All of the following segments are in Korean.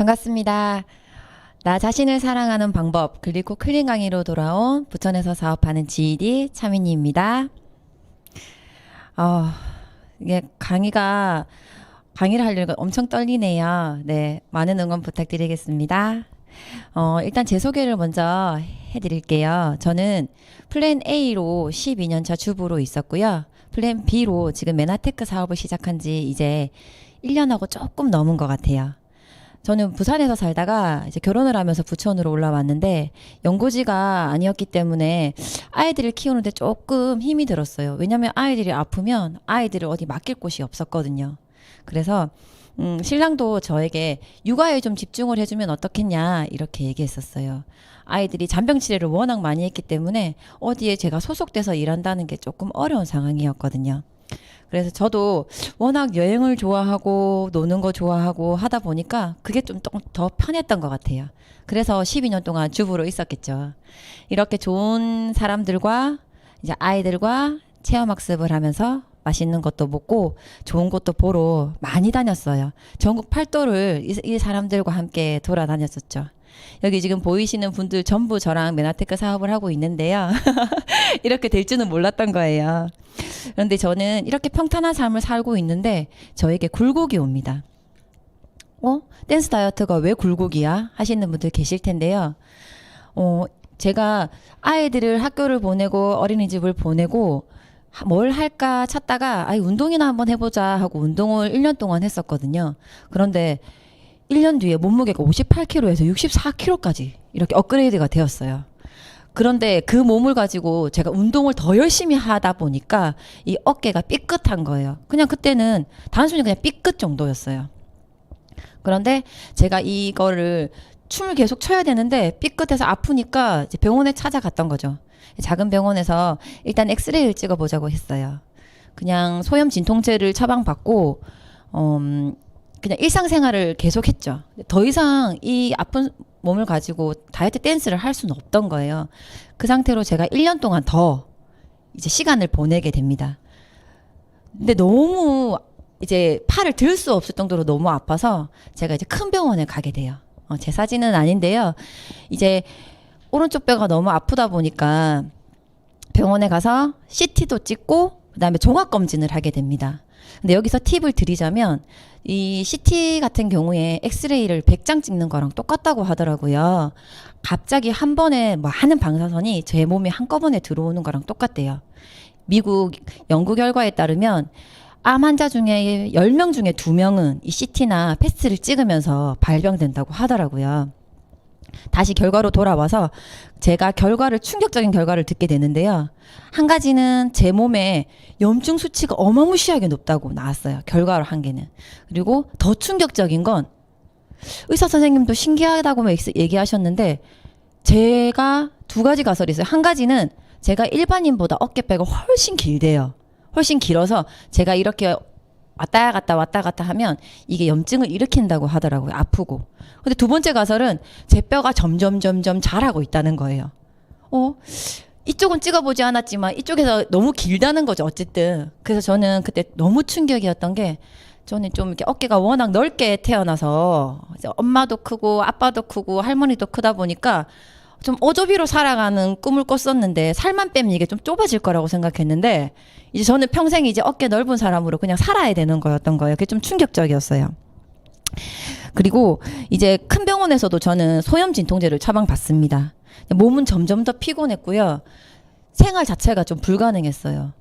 반갑습니다. 나 자신을 사랑하는 방법 글리코 클린 강의로 돌아온 부천에서 사업하는 GD 차민희입니다. 이게 강의를 하려니까 엄청 떨리네요. 네, 많은 응원 부탁드리겠습니다. 일단 제 소개를 먼저 해드릴게요. 저는 플랜 A로 12년차 주부로 있었고요. 플랜 B로 지금 메나테크 사업을 시작한 지 이제 1년하고 조금 넘은 것 같아요. 저는 부산에서 살다가 이제 결혼을 하면서 부천으로 올라왔는데 연고지가 아니었기 때문에 아이들을 키우는데 조금 힘이 들었어요. 왜냐면 아이들이 아프면 아이들을 어디 맡길 곳이 없었거든요. 그래서 신랑도 저에게 육아에 좀 집중을 해주면 어떻겠냐 이렇게 얘기했었어요. 아이들이 잔병 치레를 워낙 많이 했기 때문에 어디에 제가 소속돼서 일한다는 게 조금 어려운 상황이었거든요. 그래서 저도 워낙 여행을 좋아하고 노는 거 좋아하고 하다 보니까 그게 좀 더 편했던 것 같아요. 그래서 12년 동안 주부로 있었겠죠. 이렇게 좋은 사람들과 이제 아이들과 체험학습을 하면서 맛있는 것도 먹고 좋은 것도 보러 많이 다녔어요. 전국 팔도를 이 사람들과 함께 돌아다녔었죠. 여기 지금 보이시는 분들 전부 저랑 메나테크 사업을 하고 있는데요. 이렇게 될 줄은 몰랐던 거예요. 그런데 저는 이렇게 평탄한 삶을 살고 있는데 저에게 굴곡이 옵니다. 댄스 다이어트가 왜 굴곡이야? 하시는 분들 계실 텐데요. 제가 아이들을 학교를 보내고 어린이집을 보내고 뭘 할까 찾다가 운동이나 한번 해보자 하고 운동을 1년 동안 했었거든요. 그런데 1년 뒤에 몸무게가 58kg에서 64kg까지 이렇게 업그레이드가 되었어요. 그런데 그 몸을 가지고 제가 운동을 더 열심히 하다 보니까 이 어깨가 삐끗한 거예요. 그냥 그때는 단순히 그냥 삐끗 정도였어요. 그런데 제가 이거를 춤을 계속 춰야 되는데 삐끗해서 아프니까 이제 병원에 찾아갔던 거죠. 작은 병원에서 일단 엑스레이를 찍어보자고 했어요. 그냥 소염 진통제를 처방받고 그냥 일상생활을 계속했죠. 더 이상 이 아픈 몸을 가지고 다이어트 댄스를 할 수는 없던 거예요. 그 상태로 제가 1년 동안 더 이제 시간을 보내게 됩니다. 근데 너무 이제 팔을 들 수 없을 정도로 너무 아파서 제가 이제 큰 병원에 가게 돼요. 제 사진은 아닌데요. 이제 오른쪽 뼈가 너무 아프다 보니까 병원에 가서 CT도 찍고 그다음에 종합검진을 하게 됩니다. 근데 여기서 팁을 드리자면 이 CT 같은 경우에 엑스레이를 100장 찍는 거랑 똑같다고 하더라고요. 갑자기 한 번에 많은 방사선이 제 몸에 한꺼번에 들어오는 거랑 똑같대요. 미국 연구 결과에 따르면 암 환자 중에 10명 중에 2명은 이 CT나 패스를 찍으면서 발병된다고 하더라고요. 다시 결과로 돌아와서 제가 충격적인 결과를 듣게 되는데요. 한 가지는 제 몸에 염증 수치가 어마무시하게 높다고 나왔어요. 결과로 한 개는. 그리고 더 충격적인 건 의사 선생님도 신기하다고 얘기하셨는데 제가 두 가지 가설이 있어요. 한 가지는 제가 일반인보다 어깨뼈가 훨씬 길대요. 훨씬 길어서 제가 이렇게 왔다 갔다 하면 이게 염증을 일으킨다고 하더라고요. 아프고. 근데 두 번째 가설은 제 뼈가 점점 자라고 있다는 거예요. 이쪽은 찍어보지 않았지만 이쪽에서 너무 길다는 거죠. 어쨌든. 그래서 저는 그때 너무 충격이었던 게 저는 좀 이렇게 어깨가 워낙 넓게 태어나서 엄마도 크고 아빠도 크고 할머니도 크다 보니까 좀 어저비로 살아가는 꿈을 꿨었는데 살만 빼면 이게 좀 좁아질 거라고 생각했는데 이제 저는 평생 이제 어깨 넓은 사람으로 그냥 살아야 되는 거였던 거예요. 그게 좀 충격적이었어요. 그리고 이제 큰 병원에서도 저는 소염 진통제를 처방받습니다. 몸은 점점 더 피곤했고요. 생활 자체가 좀 불가능했어요.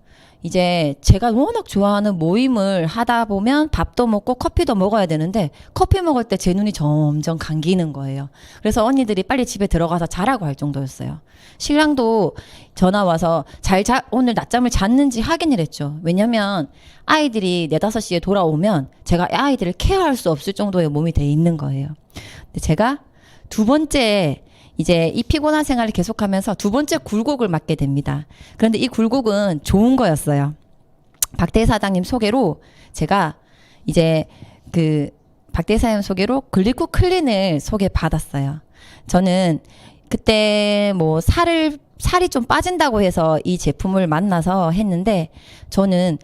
이제 제가 워낙 좋아하는 모임을 하다 보면 밥도 먹고 커피도 먹어야 되는데 커피 먹을 때 제 눈이 점점 감기는 거예요. 그래서 언니들이 빨리 집에 들어가서 자라고 할 정도였어요. 신랑도 전화 와서 오늘 낮잠을 잤는지 확인을 했죠. 왜냐면 아이들이 4, 5시에 돌아오면 제가 아이들을 케어할 수 없을 정도의 몸이 돼 있는 거예요. 근데 제가 두 번째 이제 이 피곤한 생활을 계속하면서 두 번째 굴곡을 맞게 됩니다. 그런데 이 굴곡은 좋은 거였어요. 박대희 사장님 소개로 제가 이제 박대희 사장님 소개로 글리코 클린을 소개받았어요. 저는 그때 살이 좀 빠진다고 해서 이 제품을 만나서 했는데 저는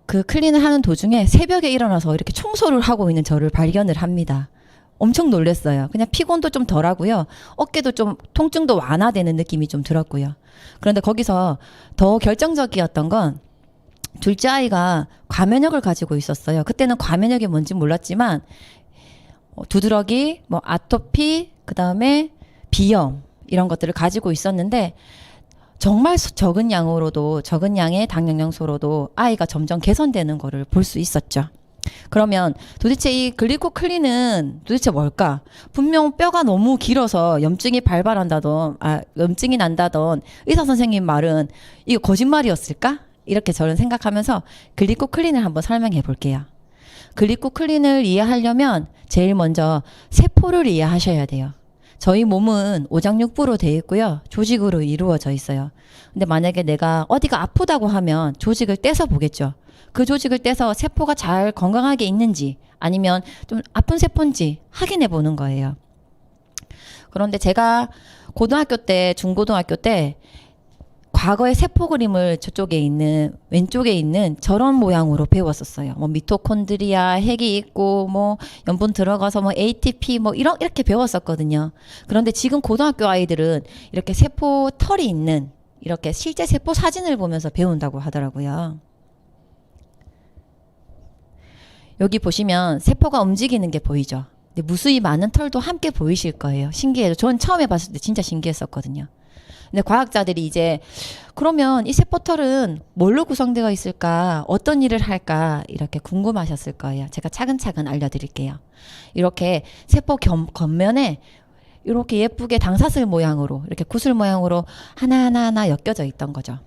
그 클린을 하는 도중에 새벽에 일어나서 이렇게 청소를 하고 있는 저를 발견을 합니다. 엄청 놀랐어요. 그냥 피곤도 좀 덜하고요. 어깨도 좀 통증도 완화되는 느낌이 좀 들었고요. 그런데 거기서 더 결정적이었던 건 둘째 아이가 과면역을 가지고 있었어요. 그때는 과면역이 뭔지 몰랐지만 두드러기, 뭐 아토피, 그다음에 비염 이런 것들을 가지고 있었는데 정말 적은 양으로도 적은 양의 당 영양소로도 아이가 점점 개선되는 거를 볼 수 있었죠. 그러면 도대체 이 글리코클린은 도대체 뭘까? 분명 뼈가 너무 길어서 염증이 난다던 의사 선생님 말은 이거 거짓말이었을까? 이렇게 저는 생각하면서 글리코클린을 한번 설명해 볼게요. 글리코클린을 이해하려면 제일 먼저 세포를 이해하셔야 돼요. 저희 몸은 오장육부로 되어 있고요. 조직으로 이루어져 있어요. 근데 만약에 내가 어디가 아프다고 하면 조직을 떼서 보겠죠. 그 조직을 떼서 세포가 잘 건강하게 있는지 아니면 좀 아픈 세포인지 확인해 보는 거예요. 그런데 제가 고등학교 때, 중고등학교 때 과거의 세포 그림을 저쪽에 있는 왼쪽에 있는 저런 모양으로 배웠었어요. 뭐 미토콘드리아 핵이 있고 뭐 염분 들어가서 뭐 ATP 뭐 이렇게 배웠었거든요. 그런데 지금 고등학교 아이들은 이렇게 세포 털이 있는 이렇게 실제 세포 사진을 보면서 배운다고 하더라고요. 여기 보시면 세포가 움직이는 게 보이죠. 근데 무수히 많은 털도 함께 보이실 거예요. 신기해요. 전 처음에 봤을 때 진짜 신기했었거든요. 근데 과학자들이 이제 그러면 이 세포털은 뭘로 구성되어 있을까? 어떤 일을 할까? 이렇게 궁금하셨을 거예요. 제가 차근차근 알려드릴게요. 이렇게 세포 겉면에 이렇게 예쁘게 당사슬 모양으로 이렇게 구슬 모양으로 하나하나 엮여져 있던 거죠.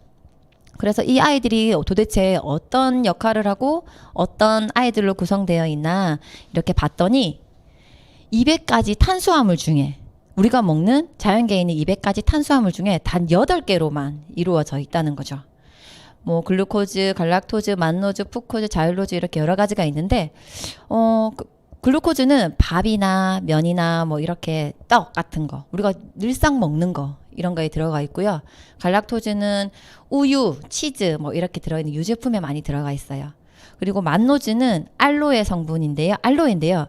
그래서 이 아이들이 도대체 어떤 역할을 하고 어떤 아이들로 구성되어 있나 이렇게 봤더니 200가지 탄수화물 중에 우리가 먹는 자연계에 있는 200가지 탄수화물 중에 단 8개로만 이루어져 있다는 거죠. 뭐 글루코즈, 갈락토즈, 만노즈, 푸코즈, 자율로즈 이렇게 여러 가지가 있는데 글루코즈는 밥이나 면이나 뭐 이렇게 떡 같은 거 우리가 늘상 먹는 거 이런 거에 들어가 있고요. 갈락토즈는 우유, 치즈 뭐 이렇게 들어있는 유제품에 많이 들어가 있어요. 그리고 만노즈는 알로에 성분인데요. 알로에인데요.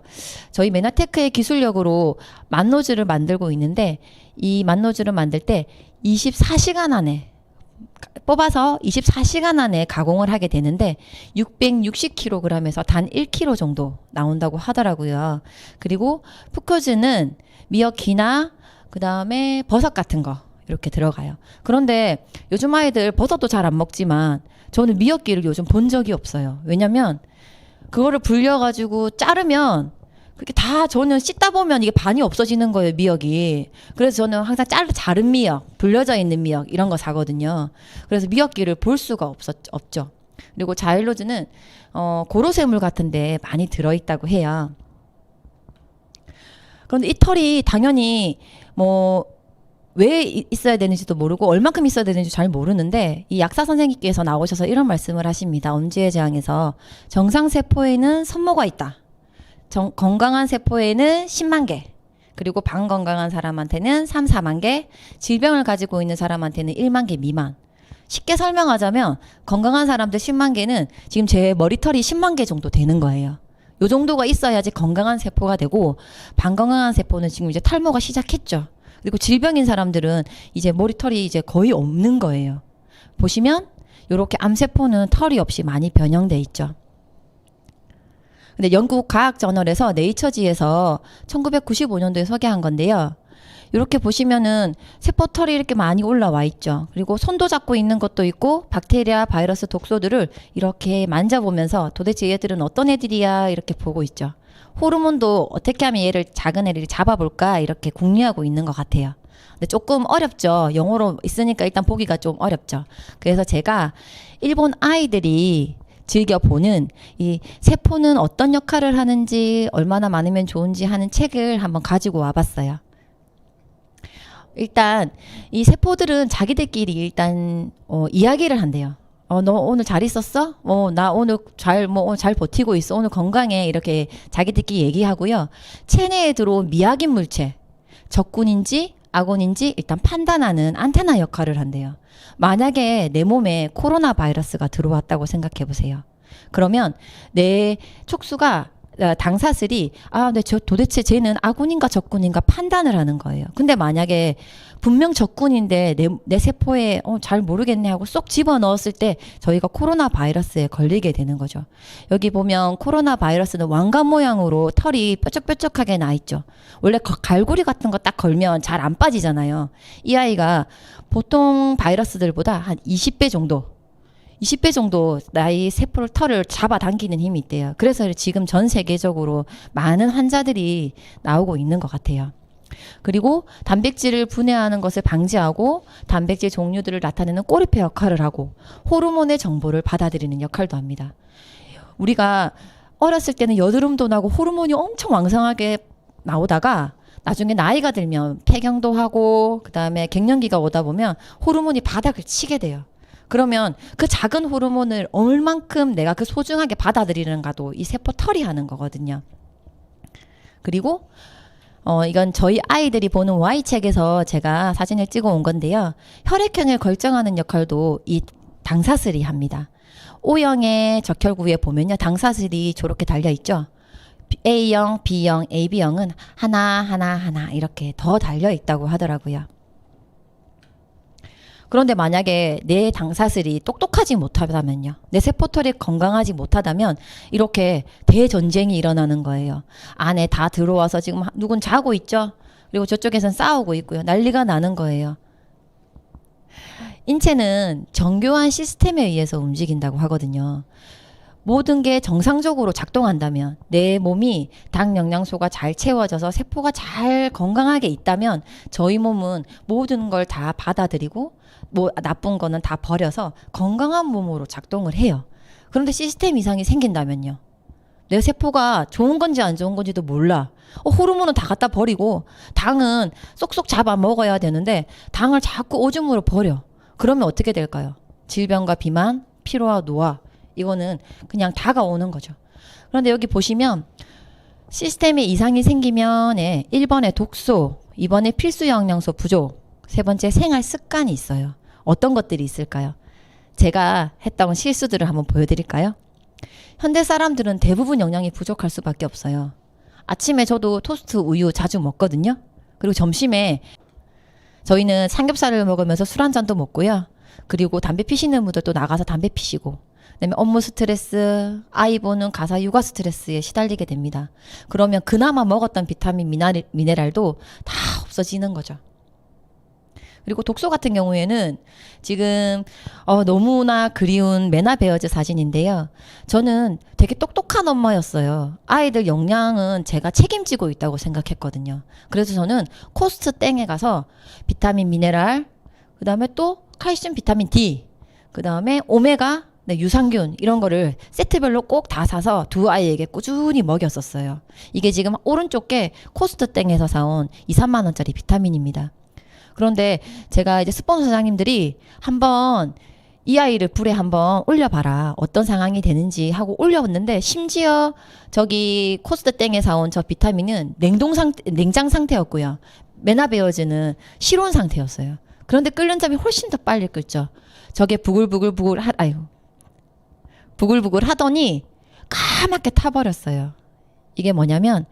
저희 메나테크의 기술력으로 만노즈를 만들고 있는데 이 만노즈를 만들 때 24시간 안에 뽑아서 24시간 안에 가공을 하게 되는데 660kg에서 단 1kg 정도 나온다고 하더라고요. 그리고 푸코즈는 미역기나 그 다음에 버섯 같은 거 이렇게 들어가요. 그런데 요즘 아이들 버섯도 잘 안 먹지만 저는 미역기를 요즘 본 적이 없어요. 왜냐면 그거를 불려가지고 자르면 그게 다 저는 씻다 보면 이게 반이 없어지는 거예요, 미역이. 그래서 저는 항상 자른 미역, 불려져 있는 미역 이런 거 사거든요. 그래서 미역기를 볼 수가 없죠. 그리고 자일로즈는 고로쇠물 같은데 많이 들어있다고 해요. 그런데 이 털이 당연히 뭐 왜 있어야 되는지도 모르고 얼만큼 있어야 되는지 잘 모르는데 이 약사 선생님께서 나오셔서 이런 말씀을 하십니다. 엄지의 제왕에서 정상세포에는 선모가 있다. 건강한 세포에는 10만 개, 그리고 반건강한 사람한테는 3, 4만 개, 질병을 가지고 있는 사람한테는 1만 개 미만. 쉽게 설명하자면 건강한 사람들 10만 개는 지금 제 머리털이 10만 개 정도 되는 거예요. 요 정도가 있어야지 건강한 세포가 되고 반건강한 세포는 지금 이제 탈모가 시작했죠. 그리고 질병인 사람들은 이제 머리털이 이제 거의 없는 거예요. 보시면 이렇게 암세포는 털이 없이 많이 변형돼 있죠. 근데 영국 과학 저널에서 네이처지에서 1995년도에 소개한 건데요. 이렇게 보시면은 세포털이 이렇게 많이 올라와 있죠. 그리고 손도 잡고 있는 것도 있고 박테리아, 바이러스, 독소들을 이렇게 만져보면서 도대체 얘들은 어떤 애들이야 이렇게 보고 있죠. 호르몬도 어떻게 하면 얘를 작은 애를 잡아볼까 이렇게 궁리하고 있는 것 같아요. 근데 조금 어렵죠. 영어로 있으니까 일단 보기가 좀 어렵죠. 그래서 제가 일본 아이들이 즐겨보는 이 세포는 어떤 역할을 하는지 얼마나 많으면 좋은지 하는 책을 한번 가지고 와봤어요. 일단 이 세포들은 자기들끼리 일단 이야기를 한대요. 너 오늘 잘 있었어? 나 오늘 잘 버티고 있어. 오늘 건강해. 이렇게 자기들끼리 얘기하고요. 체내에 들어온 미약인 물체, 적군인지 악원인지 일단 판단하는 안테나 역할을 한대요. 만약에 내 몸에 코로나 바이러스가 들어왔다고 생각해 보세요. 그러면 내 촉수가 당사슬이 근데 저 도대체 쟤는 아군인가 적군인가 판단을 하는 거예요. 근데 만약에 분명 적군인데 내 세포에 잘 모르겠네 하고 쏙 집어 넣었을 때 저희가 코로나 바이러스에 걸리게 되는 거죠. 여기 보면 코로나 바이러스는 왕관 모양으로 털이 뾰족뾰족하게 나 있죠. 원래 갈고리 같은 거 딱 걸면 잘 안 빠지잖아요. 이 아이가 보통 바이러스들보다 한 20배 정도 나의 세포를 털을 잡아당기는 힘이 있대요. 그래서 지금 전 세계적으로 많은 환자들이 나오고 있는 것 같아요. 그리고 단백질을 분해하는 것을 방지하고 단백질 종류들을 나타내는 꼬리표 역할을 하고 호르몬의 정보를 받아들이는 역할도 합니다. 우리가 어렸을 때는 여드름도 나고 호르몬이 엄청 왕성하게 나오다가 나중에 나이가 들면 폐경도 하고 그다음에 갱년기가 오다 보면 호르몬이 바닥을 치게 돼요. 그러면 그 작은 호르몬을 얼만큼 내가 그 소중하게 받아들이는가도 이 세포 털이 하는 거거든요. 그리고 이건 저희 아이들이 보는 Y책에서 제가 사진을 찍어 온 건데요. 혈액형을 결정하는 역할도 이 당사슬이 합니다. O형의 적혈구에 보면요. 당사슬이 저렇게 달려 있죠. A형, B형, AB형은 하나 이렇게 더 달려 있다고 하더라고요. 그런데 만약에 내 당사슬이 똑똑하지 못하다면요. 내 세포털이 건강하지 못하다면 이렇게 대전쟁이 일어나는 거예요. 안에 다 들어와서 지금 누군 자고 있죠. 그리고 저쪽에선 싸우고 있고요. 난리가 나는 거예요. 인체는 정교한 시스템에 의해서 움직인다고 하거든요. 모든 게 정상적으로 작동한다면 내 몸이 당 영양소가 잘 채워져서 세포가 잘 건강하게 있다면 저희 몸은 모든 걸 다 받아들이고 뭐 나쁜 거는 다 버려서 건강한 몸으로 작동을 해요. 그런데 시스템 이상이 생긴다면요. 내 세포가 좋은 건지 안 좋은 건지도 몰라. 호르몬은 다 갖다 버리고 당은 쏙쏙 잡아 먹어야 되는데 당을 자꾸 오줌으로 버려. 그러면 어떻게 될까요? 질병과 비만, 피로와 노화 이거는 그냥 다가오는 거죠. 그런데 여기 보시면 시스템에 이상이 생기면 1번에 독소, 2번에 필수 영양소 부족, 3번째 생활 습관이 있어요. 어떤 것들이 있을까요? 제가 했던 실수들을 한번 보여드릴까요? 현대 사람들은 대부분 영양이 부족할 수밖에 없어요. 아침에 저도 토스트 우유 자주 먹거든요. 그리고 점심에 저희는 삼겹살을 먹으면서 술 한 잔도 먹고요. 그리고 담배 피시는 분들 또 나가서 담배 피시고 그다음에 업무 스트레스, 아이 보는 가사 육아 스트레스에 시달리게 됩니다. 그러면 그나마 먹었던 비타민 미네랄도 다 없어지는 거죠. 그리고 독소 같은 경우에는 지금 너무나 그리운 메나베어즈 사진인데요. 저는 되게 똑똑한 엄마였어요. 아이들 영양은 제가 책임지고 있다고 생각했거든요. 그래서 저는 코스트 땡에 가서 비타민 미네랄, 그 다음에 또 칼슘 비타민 D, 그 다음에 오메가, 유산균 이런 거를 세트별로 꼭 다 사서 두 아이에게 꾸준히 먹였었어요. 이게 지금 오른쪽 게 코스트 땡에서 사온 2, 3만 원짜리 비타민입니다. 그런데 제가 이제 스폰서 사장님들이 한번 이 아이를 불에 한번 올려봐라. 어떤 상황이 되는지 하고 올려봤는데 심지어 저기 코스트 땡에 사온 저 비타민은 냉장 상태였고요. 메나베어즈는 실온 상태였어요. 그런데 끓는 점이 훨씬 더 빨리 끓죠. 저게 부글부글 하더니 까맣게 타버렸어요. 이게 뭐냐면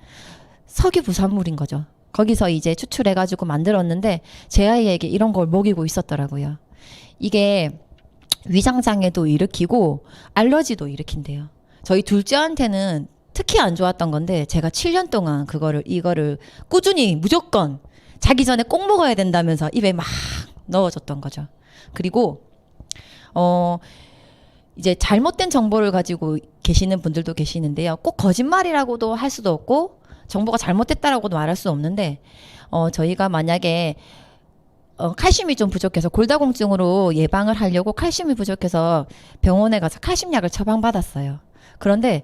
석유 부산물인 거죠. 거기서 이제 추출해가지고 만들었는데 제 아이에게 이런 걸 먹이고 있었더라고요. 이게 위장장애도 일으키고 알러지도 일으킨대요. 저희 둘째한테는 특히 안 좋았던 건데 제가 7년 동안 이거를 꾸준히 무조건 자기 전에 꼭 먹어야 된다면서 입에 막 넣어줬던 거죠. 그리고 이제 잘못된 정보를 가지고 계시는 분들도 계시는데요. 꼭 거짓말이라고도 할 수도 없고 정보가 잘못됐다라고도 말할 수 없는데 저희가 만약에 칼슘이 좀 부족해서 골다공증으로 예방을 하려고 칼슘이 부족해서 병원에 가서 칼슘약을 처방받았어요. 그런데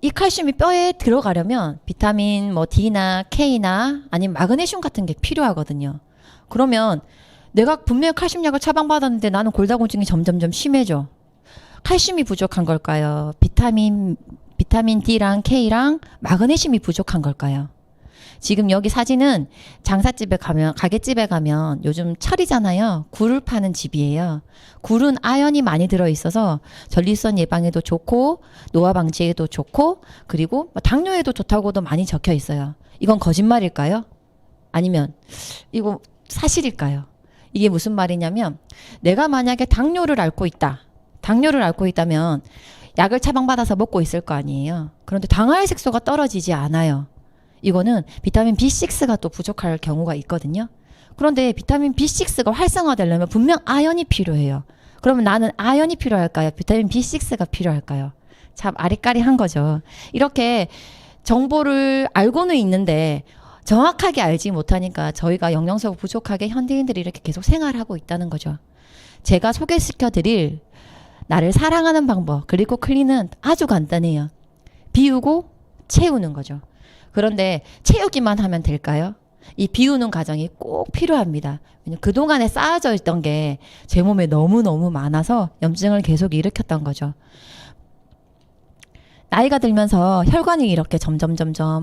이 칼슘이 뼈에 들어가려면 비타민 D나 K나 아니면 마그네슘 같은 게 필요하거든요. 그러면 내가 분명히 칼슘약을 처방받았는데 나는 골다공증이 점점점 심해져. 칼슘이 부족한 걸까요? 비타민 D랑 K랑 마그네슘이 부족한 걸까요? 지금 여기 사진은 장사집에 가면, 가게집에 가면 요즘 철이잖아요. 굴을 파는 집이에요. 굴은 아연이 많이 들어있어서 전립선 예방에도 좋고 노화 방지에도 좋고 그리고 당뇨에도 좋다고도 많이 적혀 있어요. 이건 거짓말일까요? 아니면 이거 사실일까요? 이게 무슨 말이냐면 내가 만약에 당뇨를 앓고 있다. 당뇨를 앓고 있다면 약을 처방받아서 먹고 있을 거 아니에요. 그런데 당화의 색소가 떨어지지 않아요. 이거는 비타민 B6가 또 부족할 경우가 있거든요. 그런데 비타민 B6가 활성화되려면 분명 아연이 필요해요. 그러면 나는 아연이 필요할까요? 비타민 B6가 필요할까요? 참 아리까리한 거죠. 이렇게 정보를 알고는 있는데 정확하게 알지 못하니까 저희가 영양소가 부족하게 현대인들이 이렇게 계속 생활하고 있다는 거죠. 제가 소개시켜드릴 나를 사랑하는 방법 그리고 클린은 아주 간단해요. 비우고 채우는 거죠. 그런데 채우기만 하면 될까요? 이 비우는 과정이 꼭 필요합니다. 왜냐면 그동안에 쌓아져 있던 게 제 몸에 너무너무 많아서 염증을 계속 일으켰던 거죠. 나이가 들면서 혈관이 이렇게 점점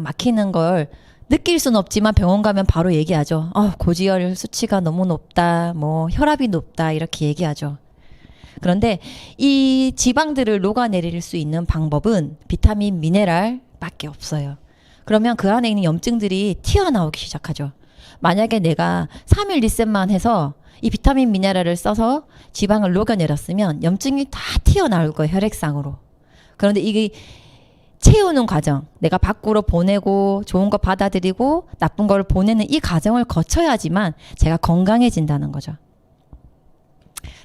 막히는 걸 느낄 수는 없지만 병원 가면 바로 얘기하죠. 고지혈 수치가 너무 높다, 뭐 혈압이 높다 이렇게 얘기하죠. 그런데 이 지방들을 녹아내릴 수 있는 방법은 비타민, 미네랄 밖에 없어요. 그러면 그 안에 있는 염증들이 튀어나오기 시작하죠. 만약에 내가 3일 리셋만 해서 이 비타민, 미네랄을 써서 지방을 녹여내렸으면 염증이 다 튀어나올 거예요. 혈액상으로. 그런데 이게 채우는 과정, 내가 밖으로 보내고 좋은 거 받아들이고 나쁜 걸 보내는 이 과정을 거쳐야지만 제가 건강해진다는 거죠.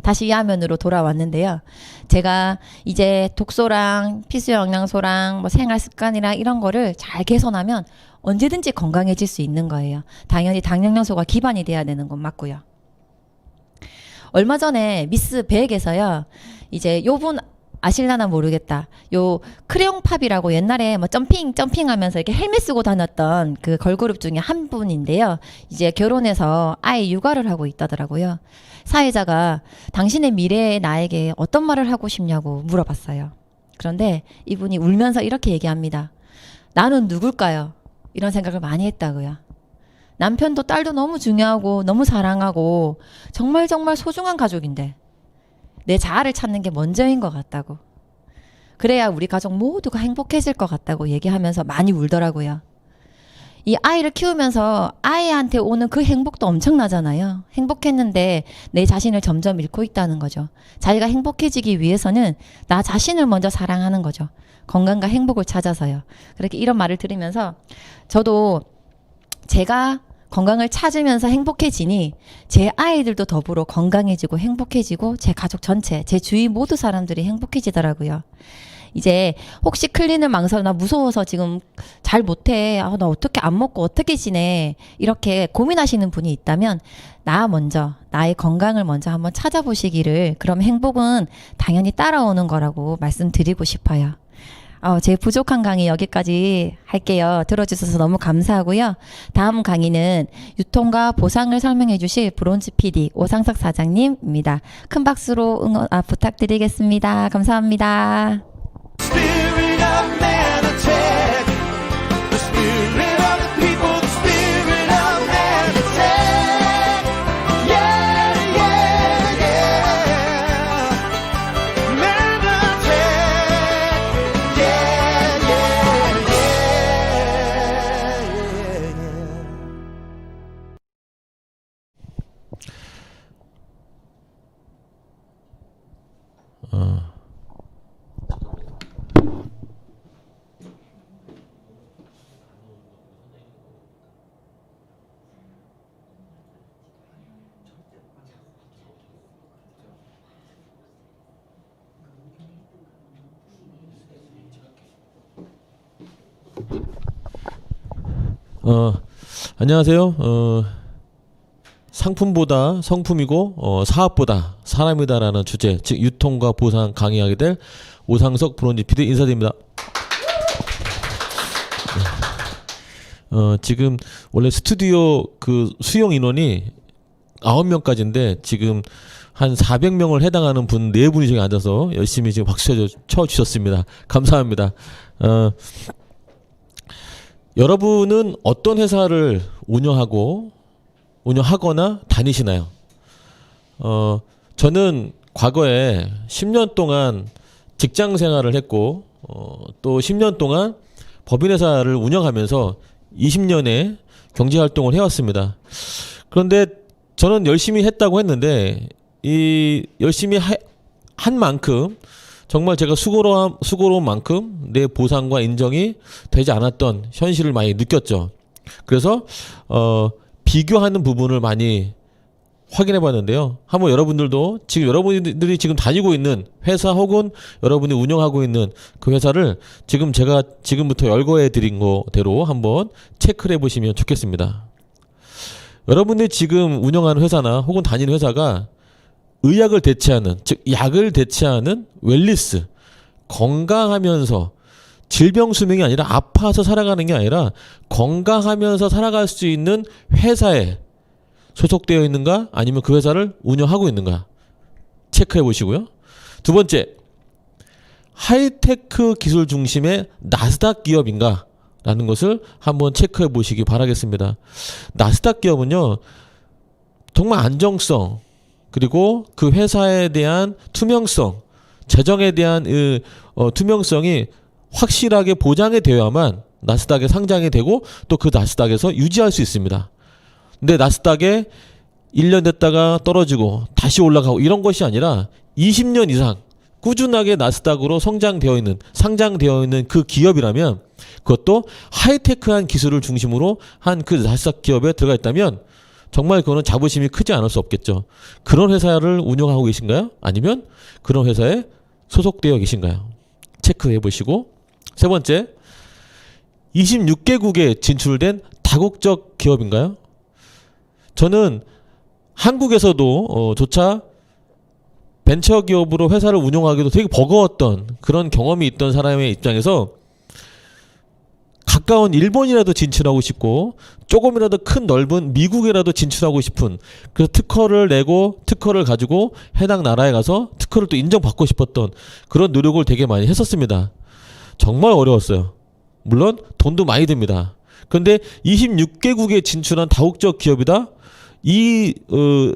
다시 이 화면으로 돌아왔는데요. 제가 이제 독소랑 필수 영양소랑 뭐 생활 습관이랑 이런 거를 잘 개선하면 언제든지 건강해질 수 있는 거예요. 당연히 당 영양소가 기반이 돼야 되는 건 맞고요. 얼마 전에 미스 100에서요. 이제 요분 아실라나 모르겠다. 요 크레용팝이라고 옛날에 뭐 점핑하면서 이렇게 헬멧 쓰고 다녔던 그 걸그룹 중에 한 분인데요. 이제 결혼해서 아이 육아를 하고 있다더라고요. 사회자가 당신의 미래의 나에게 어떤 말을 하고 싶냐고 물어봤어요. 그런데 이분이 울면서 이렇게 얘기합니다. 나는 누굴까요? 이런 생각을 많이 했다고요. 남편도 딸도 너무 중요하고 너무 사랑하고 정말 소중한 가족인데 내 자아를 찾는 게 먼저인 것 같다고. 그래야 우리 가족 모두가 행복해질 것 같다고 얘기하면서 많이 울더라고요. 이 아이를 키우면서 아이한테 오는 그 행복도 엄청나잖아요. 행복했는데 내 자신을 점점 잃고 있다는 거죠. 자기가 행복해지기 위해서는 나 자신을 먼저 사랑하는 거죠. 건강과 행복을 찾아서요. 그렇게 이런 말을 들으면서 저도 제가 건강을 찾으면서 행복해지니 제 아이들도 더불어 건강해지고 행복해지고 제 가족 전체, 제 주위 모두 사람들이 행복해지더라고요. 이제 혹시 클린을 나 무서워서 지금 잘 못해. 나 어떻게 안 먹고 어떻게 지내. 이렇게 고민하시는 분이 있다면 나의 건강을 먼저 한번 찾아보시기를, 그럼 행복은 당연히 따라오는 거라고 말씀드리고 싶어요. 제 부족한 강의 여기까지 할게요. 들어주셔서 너무 감사하고요. 다음 강의는 유통과 보상을 설명해 주실 브론즈 PD 오상석 사장님입니다. 큰 박수로 응원 부탁드리겠습니다. 감사합니다. Spirit of Manatee, the spirit of the people, the spirit of Manatee. Yeah, yeah, yeah. Manatee. Yeah, yeah, yeah. 안녕하세요. 상품보다 성품이고 사업보다 사람이다라는 주제, 즉 유통과 보상 강의하게 될 오상석 브론즈 PD 인사드립니다. 지금 원래 스튜디오 그 수용 인원이 9명까지인데 지금 한 400명을 해당하는 분 4분이 저기 앉아서 열심히 지금 박수 쳐주셨습니다. 감사합니다. 여러분은 어떤 회사를 운영하거나 다니시나요? 저는 과거에 10년 동안 직장 생활을 했고, 또 10년 동안 법인회사를 운영하면서 20년의 경제활동을 해왔습니다. 그런데 저는 열심히 했다고 했는데, 이 열심히 한 만큼 정말 제가 수고로운 만큼 내 보상과 인정이 되지 않았던 현실을 많이 느꼈죠. 그래서 비교하는 부분을 많이 확인해 봤는데요. 한번 여러분들도 여러분들이 지금 다니고 있는 회사 혹은 여러분이 운영하고 있는 그 회사를 제가 지금부터 열거해 드린 거대로 한번 체크를 해 보시면 좋겠습니다. 여러분들이 지금 운영하는 회사나 혹은 다니는 회사가 의학을 대체하는, 즉 약을 대체하는 웰리스, 건강하면서 질병 수명이 아니라 아파서 살아가는 게 아니라 건강하면서 살아갈 수 있는 회사에 소속되어 있는가, 아니면 그 회사를 운영하고 있는가 체크해 보시고요. 두 번째, 하이테크 기술 중심의 나스닥 기업인가 라는 것을 한번 체크해 보시기 바라겠습니다. 나스닥 기업은요, 정말 안정성, 그리고 그 회사에 대한 투명성, 재정에 대한 투명성이 확실하게 보장이 되어야만 나스닥에 상장이 되고 또 그 나스닥에서 유지할 수 있습니다. 근데 나스닥에 1년 됐다가 떨어지고 다시 올라가고 이런 것이 아니라 20년 이상 꾸준하게 나스닥으로 상장되어 있는 그 기업이라면, 그것도 하이테크한 기술을 중심으로 한 그 나스닥 기업에 들어가 있다면 정말 그거는 자부심이 크지 않을 수 없겠죠. 그런 회사를 운영하고 계신가요? 아니면 그런 회사에 소속되어 계신가요? 체크해 보시고. 세 번째, 26개국에 진출된 다국적 기업인가요? 저는 한국에서도 조차 벤처기업으로 회사를 운영하기도 되게 버거웠던 그런 경험이 있던 사람의 입장에서 가까운 일본이라도 진출하고 싶고 조금이라도 큰 넓은 미국이라도 진출하고 싶은, 그래서 특허를 내고 특허를 가지고 해당 나라에 가서 특허를 또 인정받고 싶었던 그런 노력을 되게 많이 했었습니다. 정말 어려웠어요. 물론 돈도 많이 듭니다. 그런데 26개국에 진출한 다국적 기업이다? 이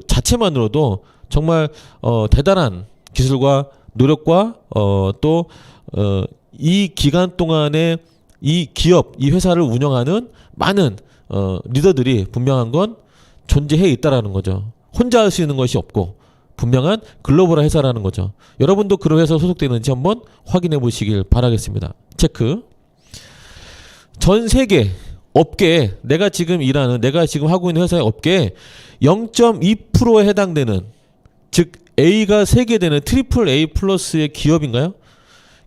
자체만으로도 정말 대단한 기술과 노력과 또 이 기간 동안에 이 기업, 이 회사를 운영하는 많은 리더들이 분명한 건 존재해 있다라는 거죠. 혼자 할 수 있는 것이 없고 분명한 글로벌 회사라는 거죠. 여러분도 그런 회사 소속되는지 한번 확인해 보시길 바라겠습니다. 체크. 전 세계 업계에, 내가 지금 하고 있는 회사의 업계에 0.2%에 해당되는, 즉 A가 3개 되는 트리플 A 플러스의 기업인가요?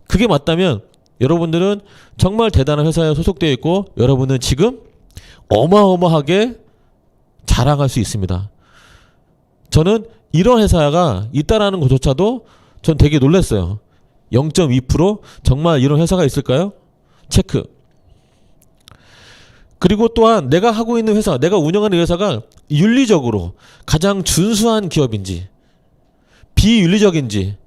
그게 맞다면 여러분들은 정말 대단한 회사에 소속되어 있고 여러분은 지금 어마어마하게 자랑할 수 있습니다. 저는 이런 회사가 있다라는 것조차도 전 되게 놀랐어요. 0.2%? 정말 이런 회사가 있을까요? 체크. 그리고 또한 내가 하고 있는 회사, 내가 운영하는 회사가 윤리적으로 가장 준수한 기업인지 비윤리적인지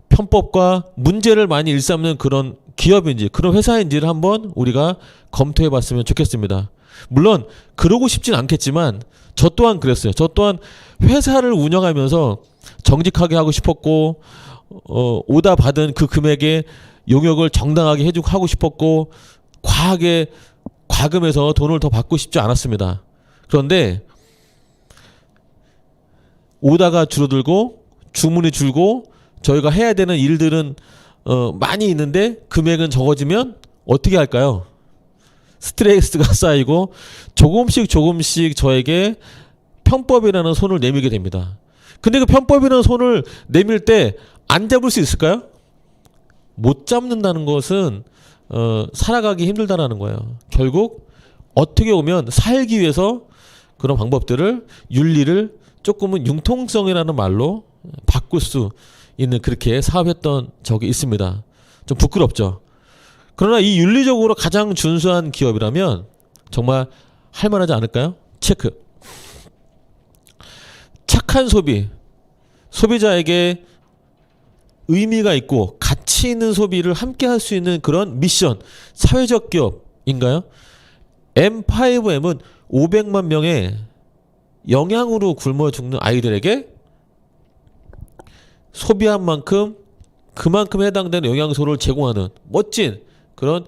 편법과 문제를 많이 일삼는 그런 기업인지 그런 회사인지를 한번 우리가 검토해 봤으면 좋겠습니다. 물론 그러고 싶진 않겠지만 저 또한 그랬어요. 저 또한 회사를 운영하면서 정직하게 하고 싶었고 오다 받은 그 금액의 용역을 정당하게 해주고 하고 싶었고 과하게 과금해서 돈을 더 받고 싶지 않았습니다. 그런데 오다가 줄어들고 주문이 줄고 저희가 해야 되는 일들은 많이 있는데 금액은 적어지면 어떻게 할까요? 스트레스가 쌓이고 조금씩 저에게 편법이라는 손을 내밀게 됩니다. 근데 그 편법이라는 손을 내밀 때 안 잡을 수 있을까요? 못 잡는다는 것은 살아가기 힘들다라는 거예요. 결국 어떻게 보면 살기 위해서 그런 방법들을, 윤리를 조금은 융통성이라는 말로 바꿀 수 있는, 그렇게 사업했던 적이 있습니다. 좀 부끄럽죠. 그러나 이 윤리적으로 가장 준수한 기업이라면 정말 할만하지 않을까요? 체크. 착한 소비, 소비자에게 의미가 있고 가치 있는 소비를 함께 할 수 있는 그런 미션, 사회적 기업, 인가요? M5M은 500만 명의 영양으로 굶어 죽는 아이들에게 소비한 만큼 그만큼 해당되는 영양소를 제공하는 멋진 그런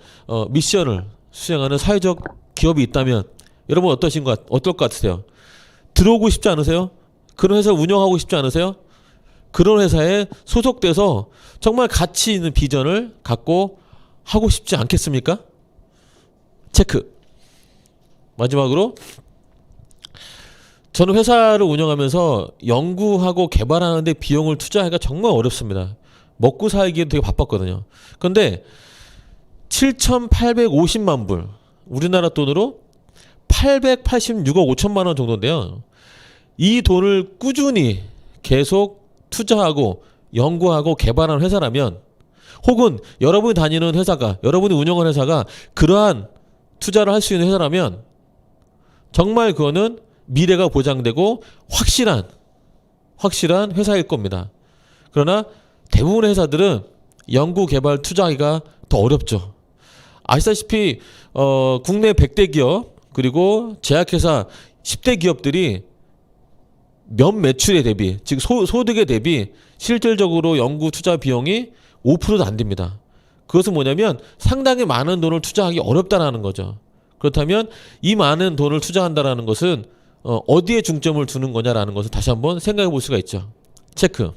미션을 수행하는 사회적 기업이 있다면 여러분 어떠실 것 같으세요? 들어오고 싶지 않으세요? 그런 회사 운영하고 싶지 않으세요? 그런 회사에 소속돼서 정말 가치 있는 비전을 갖고 하고 싶지 않겠습니까? 체크. 마지막으로 저는 회사를 운영하면서 연구하고 개발하는데 비용을 투자하기가 정말 어렵습니다. 먹고 살기에도 되게 바빴거든요. 그런데 7,850만 불, 우리나라 돈으로 886억 5천만 원 정도인데요. 이 돈을 꾸준히 계속 투자하고 연구하고 개발하는 회사라면, 혹은 여러분이 다니는 회사가, 여러분이 운영하는 회사가 그러한 투자를 할 수 있는 회사라면 정말 그거는 미래가 보장되고 확실한 회사일 겁니다. 그러나 대부분의 회사들은 연구 개발 투자하기가 더 어렵죠. 아시다시피 국내 100대 기업 그리고 제약회사 10대 기업들이 연 매출에 대비, 즉 소득에 대비 실질적으로 연구 투자 비용이 5%도 안 됩니다. 그것은 뭐냐면 상당히 많은 돈을 투자하기 어렵다라는 거죠. 그렇다면 이 많은 돈을 투자한다라는 것은 어디에 중점을 두는 거냐라는 것을 다시 한번 생각해 볼 수가 있죠. 체크.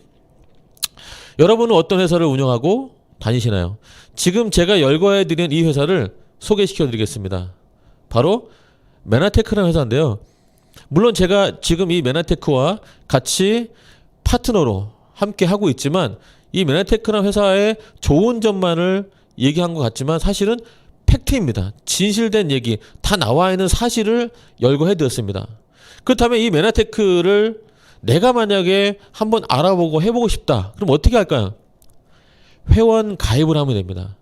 여러분은 어떤 회사를 운영하고 다니시나요? 지금 제가 열거해 드린 이 회사를 소개시켜 드리겠습니다. 바로 메나테크라는 회사인데요. 물론 제가 지금 이 메나테크와 같이 파트너로 함께 하고 있지만 이 메나테크라는 회사의 좋은 점만을 얘기한 것 같지만 사실은 팩트입니다. 진실된 얘기, 다 나와 있는 사실을 열거해 드렸습니다. 그렇다면 이 메나테크를 내가 만약에 한번 알아보고 해보고 싶다. 그럼 어떻게 할까요? 회원 가입을 하면 됩니다.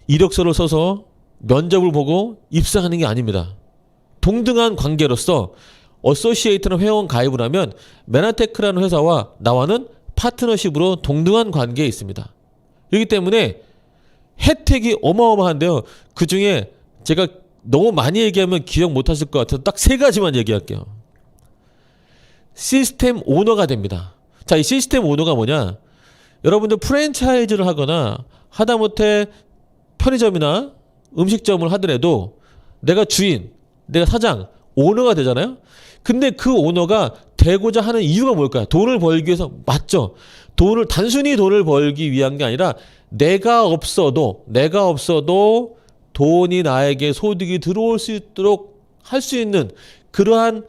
이력서를 써서 면접을 보고 입사하는 게 아닙니다. 동등한 관계로서 어소시에이트나 회원 가입을 하면 메나테크라는 회사와 나와는 파트너십으로 동등한 관계에 있습니다. 그렇기 때문에 혜택이 어마어마한데요. 그 중에 제가 너무 많이 얘기하면 기억 못 하실 것 같아서 딱 3가지만 얘기할게요. 시스템 오너가 됩니다. 자, 이 시스템 오너가 뭐냐? 여러분들 프랜차이즈를 하거나 하다못해 편의점이나 음식점을 하더라도 내가 주인, 내가 사장, 오너가 되잖아요. 근데 그 오너가 되고자 하는 이유가 뭘까요? 돈을 벌기 위해서. 맞죠? 단순히 돈을 벌기 위한 게 아니라 내가 없어도 돈이 나에게 소득이 들어올 수 있도록 할 수 있는 그러한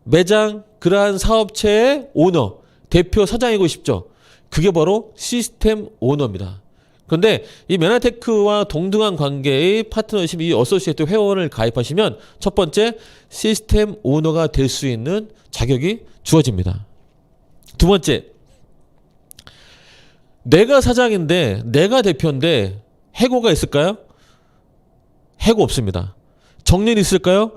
매장, 그러한 사업체의 오너, 대표 사장이고 싶죠. 그게 바로 시스템 오너입니다. 그런데 이 메나테크와 동등한 관계의 파트너십, 이 어소시에이트 회원을 가입하시면 첫 번째 시스템 오너가 될 수 있는 자격이 주어집니다. 두 번째, 내가 사장인데 내가 대표인데 해고가 있을까요? 해고 없습니다. 정년 있을까요?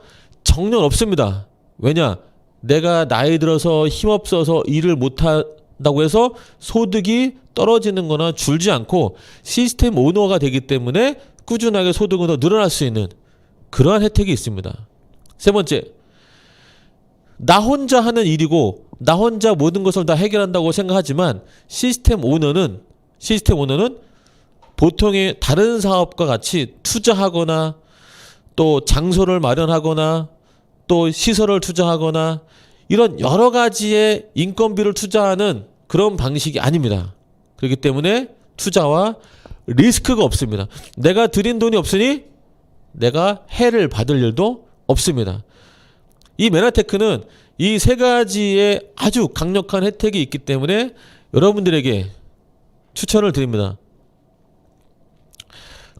정년 없습니다. 왜냐? 내가 나이 들어서 힘없어서 일을 못한다고 해서 소득이 떨어지는 거나 줄지 않고 시스템 오너가 되기 때문에 꾸준하게 소득은 더 늘어날 수 있는 그러한 혜택이 있습니다. 세 번째, 나 혼자 하는 일이고 나 혼자 모든 것을 다 해결한다고 생각하지만 시스템 오너는 보통의 다른 사업과 같이 투자하거나 또 장소를 마련하거나 또 시설을 투자하거나 이런 여러 가지의 인건비를 투자하는 그런 방식이 아닙니다. 그렇기 때문에 투자와 리스크가 없습니다. 내가 들인 돈이 없으니 내가 해를 받을 일도 없습니다. 이 메나테크는 이 3가지의 아주 강력한 혜택이 있기 때문에 여러분들에게 추천을 드립니다.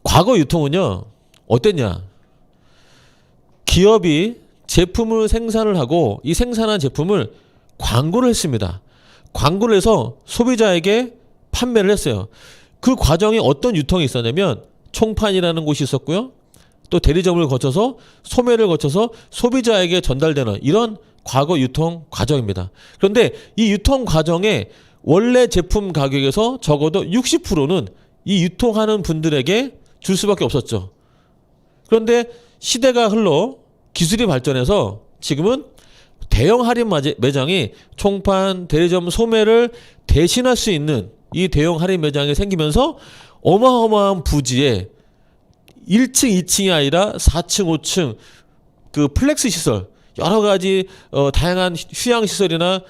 과거 유통은요, 어땠냐? 기업이 제품을 생산을 하고 이 생산한 제품을 광고를 했습니다. 광고를 해서 소비자에게 판매를 했어요. 그 과정에 어떤 유통이 있었냐면 총판이라는 곳이 있었고요. 또 대리점을 거쳐서 소매를 거쳐서 소비자에게 전달되는 이런 과거 유통 과정입니다. 그런데 이 유통 과정에 원래 제품 가격에서 적어도 60%는 이 유통하는 분들에게 줄 수밖에 없었죠. 그런데 시대가 흘러 기술이 발전해서 지금은 대형 할인 매장이 총판, 대리점, 소매를 대신할 수 있는 이 대형 할인 매장이 생기면서 어마어마한 부지에 1층, 2층이 아니라 4층, 5층 그 플렉스 시설, 여러 가지 다양한 휴양 시설이나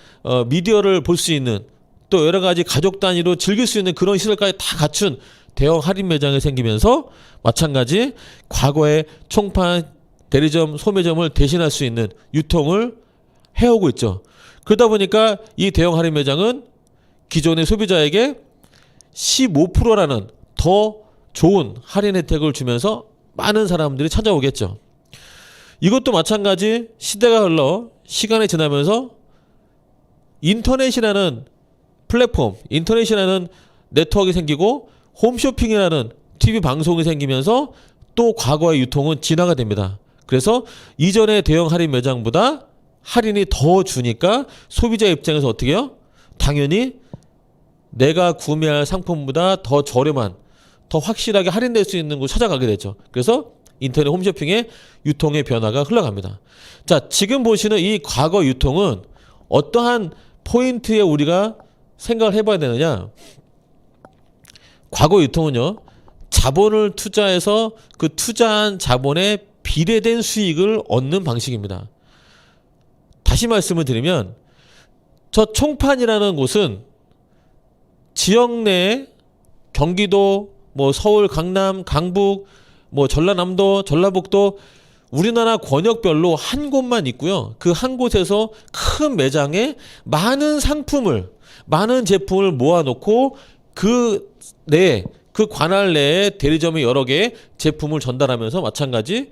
미디어를 볼 수 있는 또 여러 가지 가족 단위로 즐길 수 있는 그런 시설까지 다 갖춘 대형 할인 매장이 생기면서 마찬가지 과거에 총판, 대리점, 소매점을 대신할 수 있는 유통을 해오고 있죠. 그러다 보니까 이 대형 할인 매장은 기존의 소비자에게 15%라는 더 좋은 할인 혜택을 주면서 많은 사람들이 찾아오겠죠. 이것도 마찬가지 시대가 흘러 시간이 지나면서 인터넷이라는 플랫폼, 인터넷이라는 네트워크가 생기고 홈쇼핑이라는 TV 방송이 생기면서 또 과거의 유통은 진화가 됩니다. 그래서 이전의 대형 할인 매장보다 할인이 더 주니까 소비자 입장에서 어떻게 해요? 당연히 내가 구매할 상품보다 더 저렴한, 더 확실하게 할인될 수 있는 곳 찾아가게 되죠. 그래서 인터넷 홈쇼핑의 유통의 변화가 흘러갑니다. 자, 지금 보시는 이 과거 유통은 어떠한 포인트에 우리가 생각을 해봐야 되느냐? 과거 유통은요, 자본을 투자해서 그 투자한 자본에 비례된 수익을 얻는 방식입니다. 다시 말씀을 드리면 저 총판이라는 곳은 지역 내에 경기도, 뭐 서울, 강남, 강북, 뭐 전라남도, 전라북도 우리나라 권역별로 한 곳만 있고요. 그 한 곳에서 큰 매장에 많은 상품을, 많은 제품을 모아놓고 그 내에, 그 관할 내에 대리점이 여러 개의 제품을 전달하면서 마찬가지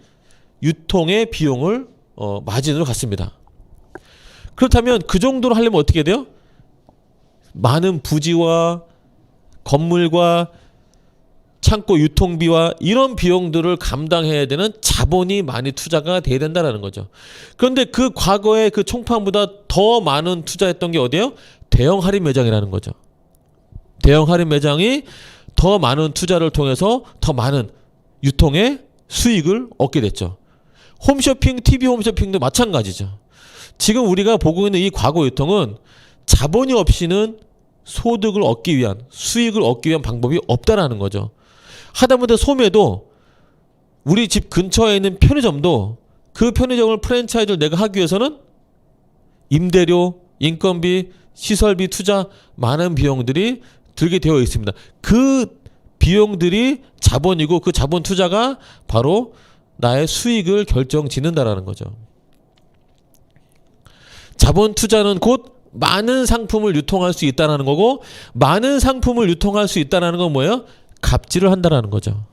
유통의 비용을 마진으로 갖습니다. 그렇다면 그 정도로 하려면 어떻게 돼요? 많은 부지와 건물과 창고 유통비와 이런 비용들을 감당해야 되는 자본이 많이 투자가 돼야 된다는 거죠. 그런데 그 과거에 그 총판보다 더 많은 투자했던 게 어디예요? 대형 할인 매장이라는 거죠. 대형 할인 매장이 더 많은 투자를 통해서 더 많은 유통의 수익을 얻게 됐죠. 홈쇼핑, TV 홈쇼핑도 마찬가지죠. 지금 우리가 보고 있는 이 과거 유통은 자본이 없이는 소득을 얻기 위한, 수익을 얻기 위한 방법이 없다라는 거죠. 하다못해 소매도 우리 집 근처에 있는 편의점도 그 편의점을 프랜차이즈를 내가 하기 위해서는 임대료, 인건비, 시설비, 투자 많은 비용들이 들게 되어 있습니다. 그 비용들이 자본이고 그 자본 투자가 바로 나의 수익을 결정짓는다라는 거죠. 자본 투자는 곧 많은 상품을 유통할 수 있다는 거고, 많은 상품을 유통할 수 있다는 건 뭐예요? 갑질을 한다는 거죠.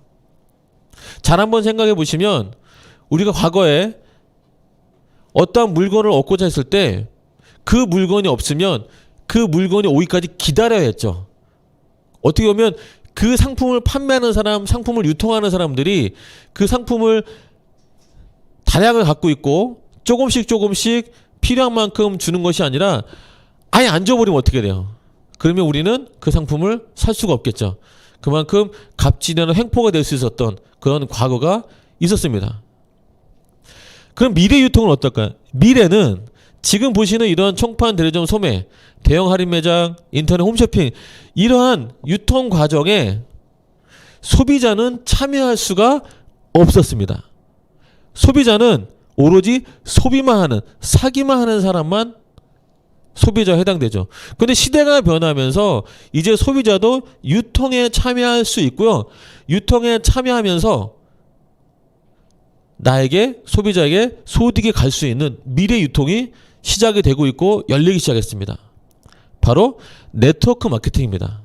잘 한번 생각해 보시면 우리가 과거에 어떠한 물건을 얻고자 했을 때 그 물건이 없으면 그 물건이 오기까지 기다려야 했죠. 어떻게 보면 그 상품을 판매하는 사람, 상품을 유통하는 사람들이 그 상품을 다량을 갖고 있고 조금씩 필요한 만큼 주는 것이 아니라 아예 안 줘버리면 어떻게 돼요? 그러면 우리는 그 상품을 살 수가 없겠죠. 그만큼 갑질이나 횡포가 될 수 있었던 그런 과거가 있었습니다. 그럼 미래 유통은 어떨까요? 미래는 지금 보시는 이런 총판, 대리점, 소매, 대형 할인 매장, 인터넷 홈쇼핑 이러한 유통 과정에 소비자는 참여할 수가 없었습니다. 소비자는 오로지 소비만 하는, 사기만 하는 사람만 소비자에 해당되죠. 근데 시대가 변하면서 이제 소비자도 유통에 참여할 수 있고요. 유통에 참여하면서 나에게, 소비자에게 소득이 갈 수 있는 미래 유통이 시작이 되고 있고 열리기 시작했습니다. 바로 네트워크 마케팅입니다.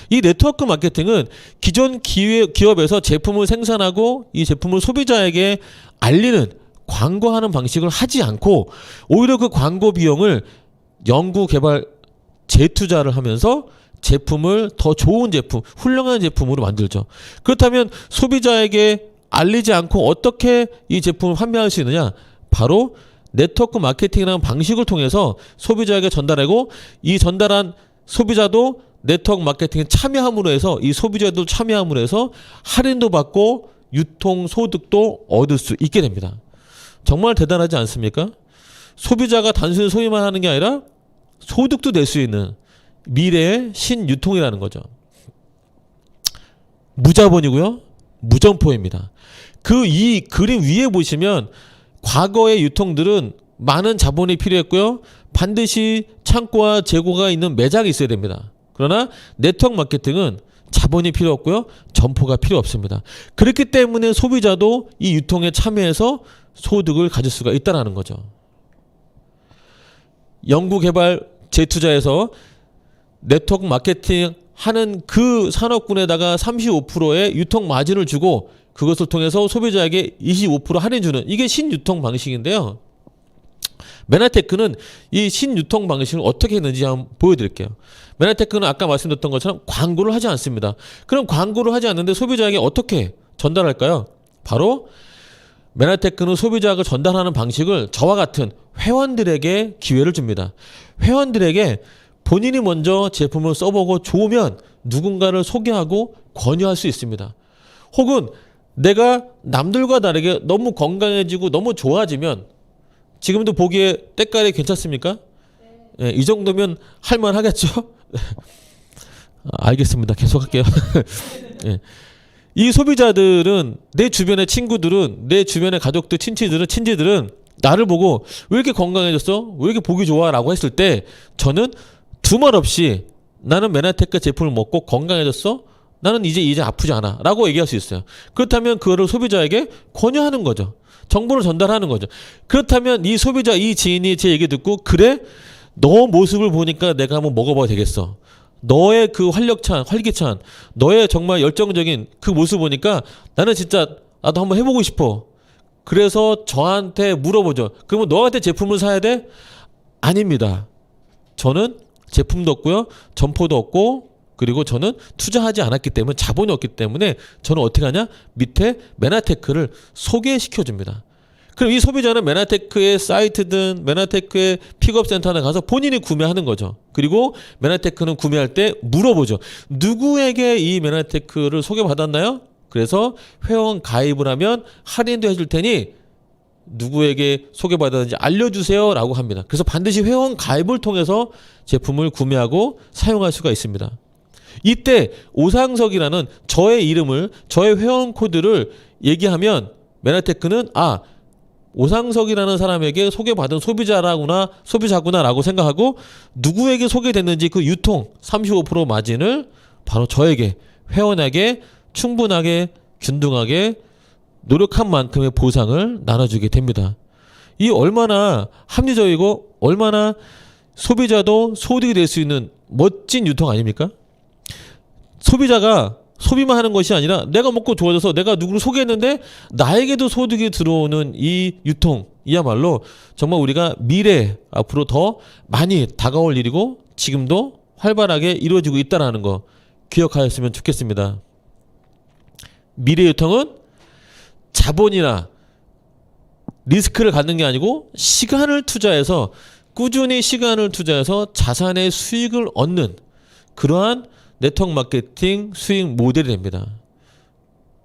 이 네트워크 마케팅은 기존 기업에서 제품을 생산하고 이 제품을 소비자에게 알리는, 광고하는 방식을 하지 않고 오히려 그 광고 비용을 연구 개발 재투자를 하면서 제품을 더 좋은 제품, 훌륭한 제품으로 만들죠. 그렇다면 소비자에게 알리지 않고 어떻게 이 제품을 판매할 수 있느냐? 바로 네트워크 마케팅이라는 방식을 통해서 소비자에게 전달하고 이 전달한 소비자도 네트워크 마케팅에 참여함으로 해서 이 소비자도 참여함으로 해서 할인도 받고 유통 소득도 얻을 수 있게 됩니다. 정말 대단하지 않습니까? 소비자가 단순히 소비만 하는 게 아니라 소득도 낼 수 있는 미래의 신유통이라는 거죠. 무자본이고요. 무점포입니다. 이 그림 위에 보시면 과거의 유통들은 많은 자본이 필요했고요. 반드시 창고와 재고가 있는 매장이 있어야 됩니다. 그러나 네트워크 마케팅은 자본이 필요 없고요. 점포가 필요 없습니다. 그렇기 때문에 소비자도 이 유통에 참여해서 소득을 가질 수가 있다는 거죠. 연구개발 재투자에서 네트워크 마케팅 하는 그 산업군에다가 35%의 유통 마진을 주고 그것을 통해서 소비자에게 25% 할인 주는 이게 신유통 방식인데요. 메나테크는 이 신유통 방식을 어떻게 했는지 한번 보여드릴게요. 메나테크는 아까 말씀드렸던 것처럼 광고를 하지 않습니다. 그럼 광고를 하지 않는데 소비자에게 어떻게 전달할까요? 바로 메나테크는 소비자가 전달하는 방식을 저와 같은 회원들에게 기회를 줍니다. 회원들에게 본인이 먼저 제품을 써보고 좋으면 누군가를 소개하고 권유할 수 있습니다. 혹은 내가 남들과 다르게 너무 건강해지고 너무 좋아지면 지금도 보기에 때깔이 괜찮습니까? 네, 이 정도면 할만 하겠죠? 알겠습니다. 계속할게요. 네. 이 소비자들은 내 주변의 친구들은 내 주변의 가족들, 친지들은 나를 보고 왜 이렇게 건강해졌어? 왜 이렇게 보기 좋아? 라고 했을 때 저는 두말 없이 나는 메나테크 제품을 먹고 건강해졌어? 나는 이제 아프지 않아 라고 얘기할 수 있어요. 그렇다면 그거를 소비자에게 권유하는 거죠. 정보를 전달하는 거죠. 그렇다면 이 소비자, 이 지인이 제 얘기 듣고 그래? 너 모습을 보니까 내가 한번 먹어봐야 되겠어. 너의 그 활기찬 너의 정말 열정적인 그 모습 보니까 나는 진짜 나도 한번 해보고 싶어. 그래서 저한테 물어보죠. 그러면 너한테 제품을 사야 돼? 아닙니다. 저는 제품도 없고요. 점포도 없고 그리고 저는 투자하지 않았기 때문에 자본이 없기 때문에 저는 어떻게 하냐? 밑에 메나테크를 소개시켜 줍니다. 그럼 이 소비자는 메나테크의 사이트든 메나테크의 픽업센터에 가서 본인이 구매하는 거죠. 그리고 메나테크는 구매할 때 물어보죠. 누구에게 이 메나테크를 소개받았나요? 그래서 회원 가입을 하면 할인도 해줄 테니 누구에게 소개받았는지 알려주세요 라고 합니다. 그래서 반드시 회원 가입을 통해서 제품을 구매하고 사용할 수가 있습니다. 이때 오상석이라는 저의 이름을, 저의 회원 코드를 얘기하면 메나테크는 오상석이라는 사람에게 소개받은 소비자구나 라고 생각하고 누구에게 소개됐는지 그 유통 35% 마진을 바로 저에게, 회원에게 충분하게 균등하게 노력한 만큼의 보상을 나눠주게 됩니다. 이 얼마나 합리적이고 얼마나 소비자도 소득이 될 수 있는 멋진 유통 아닙니까? 소비자가 소비만 하는 것이 아니라 내가 먹고 좋아져서 내가 누구를 소개했는데 나에게도 소득이 들어오는 이 유통이야말로 정말 우리가 미래 앞으로 더 많이 다가올 일이고 지금도 활발하게 이루어지고 있다는 거 기억하였으면 좋겠습니다. 미래 유통은 자본이나 리스크를 갖는 게 아니고 시간을 투자해서 꾸준히 시간을 투자해서 자산의 수익을 얻는 그러한 네트워크 마케팅 수익 모델이 됩니다.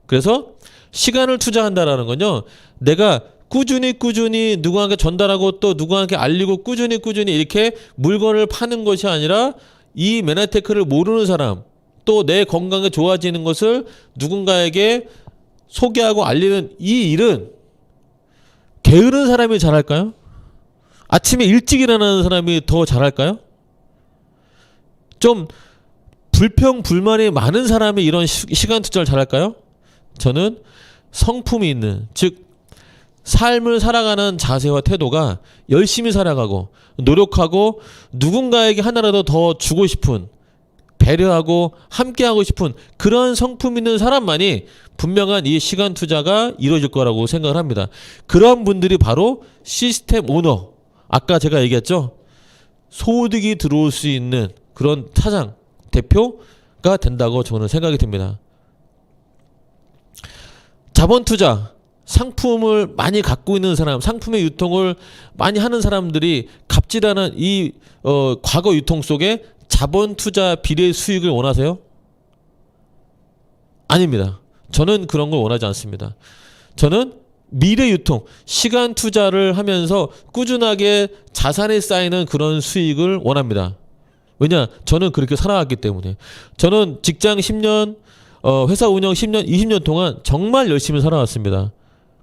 그래서 시간을 투자한다라는 건요. 내가 꾸준히 누구한테 전달하고 또 누구한테 알리고 꾸준히 이렇게 물건을 파는 것이 아니라 이 메나테크를 모르는 사람 또 내 건강이 좋아지는 것을 누군가에게 소개하고 알리는 이 일은 게으른 사람이 잘할까요? 아침에 일찍 일어나는 사람이 더 잘할까요? 좀 불평불만이 많은 사람이 이런 시간 투자를 잘할까요? 저는 성품이 있는, 즉 삶을 살아가는 자세와 태도가 열심히 살아가고 노력하고 누군가에게 하나라도 더 주고 싶은, 배려하고 함께하고 싶은 그런 성품 있는 사람만이 분명한 이 시간 투자가 이루어질 거라고 생각을 합니다. 그런 분들이 바로 시스템 오너, 아까 제가 얘기했죠. 소득이 들어올 수 있는 그런 사장, 대표가 된다고 저는 생각이 듭니다. 자본 투자, 상품을 많이 갖고 있는 사람, 상품의 유통을 많이 하는 사람들이 갑질하는 이 과거 유통 속에 자본 투자 비례 수익을 원하세요? 아닙니다. 저는 그런 걸 원하지 않습니다. 저는 미래 유통, 시간 투자를 하면서 꾸준하게 자산에 쌓이는 그런 수익을 원합니다. 왜냐? 저는 그렇게 살아왔기 때문에. 저는 직장 10년, 회사 운영 10년, 20년 동안 정말 열심히 살아왔습니다.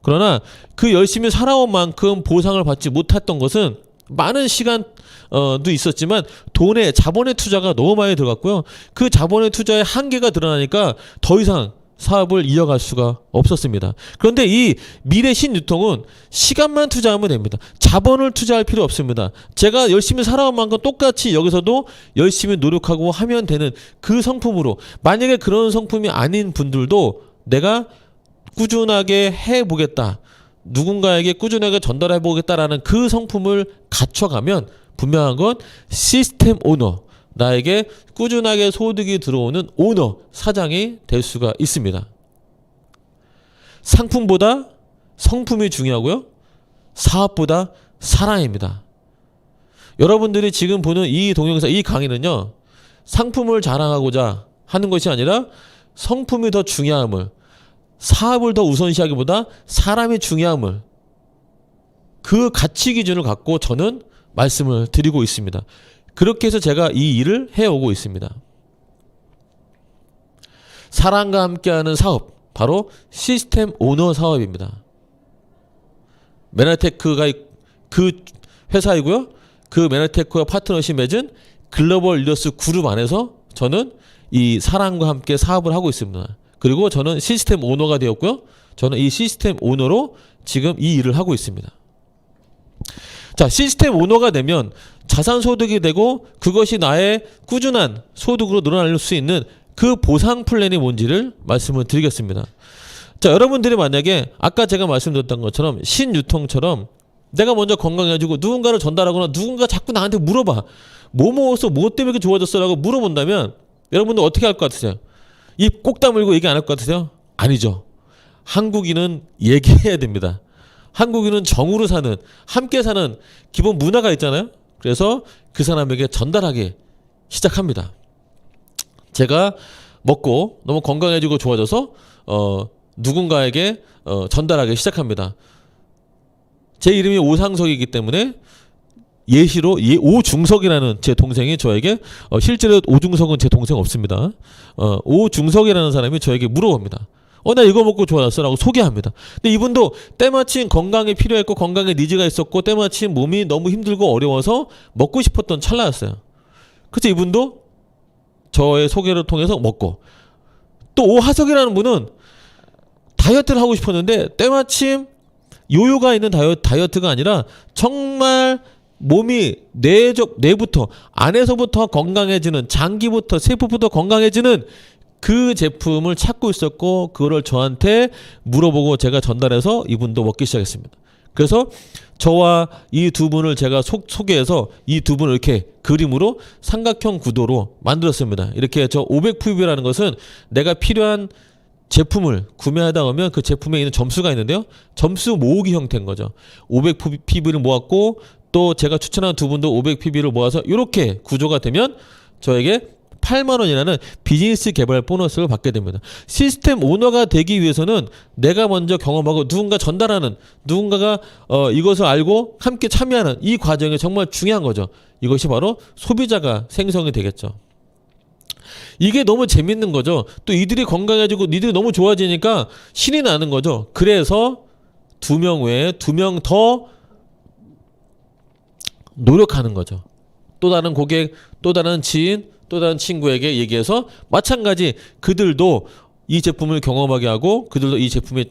그러나 그 열심히 살아온 만큼 보상을 받지 못했던 것은 많은 시간도 있었지만 돈의 자본의 투자가 너무 많이 들어갔고요. 그 자본의 투자의 한계가 드러나니까 더 이상 사업을 이어갈 수가 없었습니다. 그런데 이 미래 신유통은 시간만 투자하면 됩니다. 자본을 투자할 필요 없습니다. 제가 열심히 살아온 만큼 똑같이 여기서도 열심히 노력하고 하면 되는 그 상품으로, 만약에 그런 상품이 아닌 분들도 내가 꾸준하게 해보겠다, 누군가에게 꾸준하게 전달해보겠다라는 그 성품을 갖춰가면 분명한 건 시스템 오너, 나에게 꾸준하게 소득이 들어오는 오너, 사장이 될 수가 있습니다. 상품보다 성품이 중요하고요. 사업보다 사람입니다. 여러분들이 지금 보는 이 동영상, 이 강의는요, 상품을 자랑하고자 하는 것이 아니라 성품이 더 중요함을, 사업을 더 우선시하기보다 사람이 중요함을, 그 가치 기준을 갖고 저는 말씀을 드리고 있습니다. 그렇게 해서 제가 이 일을 해오고 있습니다. 사람과 함께하는 사업, 바로 시스템 오너 사업입니다. 메나테크가 그 회사이고요. 그 메나테크와 파트너십 맺은 글로벌 리더스 그룹 안에서 저는 이 사람과 함께 사업을 하고 있습니다. 그리고 저는 시스템 오너가 되었고요. 저는 이 시스템 오너로 지금 이 일을 하고 있습니다. 자, 시스템 오너가 되면 자산 소득이 되고 그것이 나의 꾸준한 소득으로 늘어날 수 있는 그 보상 플랜이 뭔지를 말씀을 드리겠습니다. 자, 여러분들이 만약에 아까 제가 말씀드렸던 것처럼 신유통처럼 내가 먼저 건강해지고 누군가를 전달하거나 누군가 자꾸 나한테 물어봐. 뭐 먹었어? 뭐 때문에 이렇게 좋아졌어? 라고 물어본다면 여러분들 어떻게 할 것 같으세요? 입 꼭 다물고 얘기 안 할 것 같으세요? 아니죠. 한국인은 얘기해야 됩니다. 한국인은 정으로 사는, 함께 사는 기본 문화가 있잖아요. 그래서 그 사람에게 전달하기 시작합니다. 제가 먹고 너무 건강해지고 좋아져서 누군가에게 전달하기 시작합니다. 제 이름이 오상석이기 때문에 예시로 오중석이라는 제 동생이 저에게 실제로 오중석은 제 동생 없습니다. 오중석이라는 사람이 저에게 물어봅니다. 나 이거 먹고 좋아졌어 라고 소개합니다. 근데 이분도 때마침 건강이 필요했고 건강에 니즈가 있었고 때마침 몸이 너무 힘들고 어려워서 먹고 싶었던 찰나였어요. 그래서 이분도 저의 소개를 통해서 먹고, 또 오하석이라는 분은 다이어트를 하고 싶었는데 때마침 요요가 있는 다이어트가 아니라 정말 몸이 뇌부터 안에서부터 건강해지는, 장기부터 세포부터 건강해지는 그 제품을 찾고 있었고 그거를 저한테 물어보고 제가 전달해서 이분도 먹기 시작했습니다. 그래서 저와 이 두 분을 제가 소개해서 이 두 분을 이렇게 그림으로 삼각형 구도로 만들었습니다. 이렇게 저 500PB라는 것은 내가 필요한 제품을 구매하다 보면 그 제품에 있는 점수가 있는데요. 점수 모으기 형태인 거죠. 500PB를 모았고 또 제가 추천한 두 분도 500PB를 모아서 이렇게 구조가 되면 저에게 8만 원이라는 비즈니스 개발 보너스를 받게 됩니다. 시스템 오너가 되기 위해서는 내가 먼저 경험하고 누군가 전달하는, 누군가가 이것을 알고 함께 참여하는 이 과정이 정말 중요한 거죠. 이것이 바로 소비자가 생성이 되겠죠. 이게 너무 재밌는 거죠. 또 이들이 건강해지고 니들이 너무 좋아지니까 신이 나는 거죠. 그래서 2명 외에 2명 더 노력하는 거죠. 또 다른 고객, 또 다른 지인, 또 다른 친구에게 얘기해서 마찬가지 그들도 이 제품을 경험하게 하고 그들도 이 제품에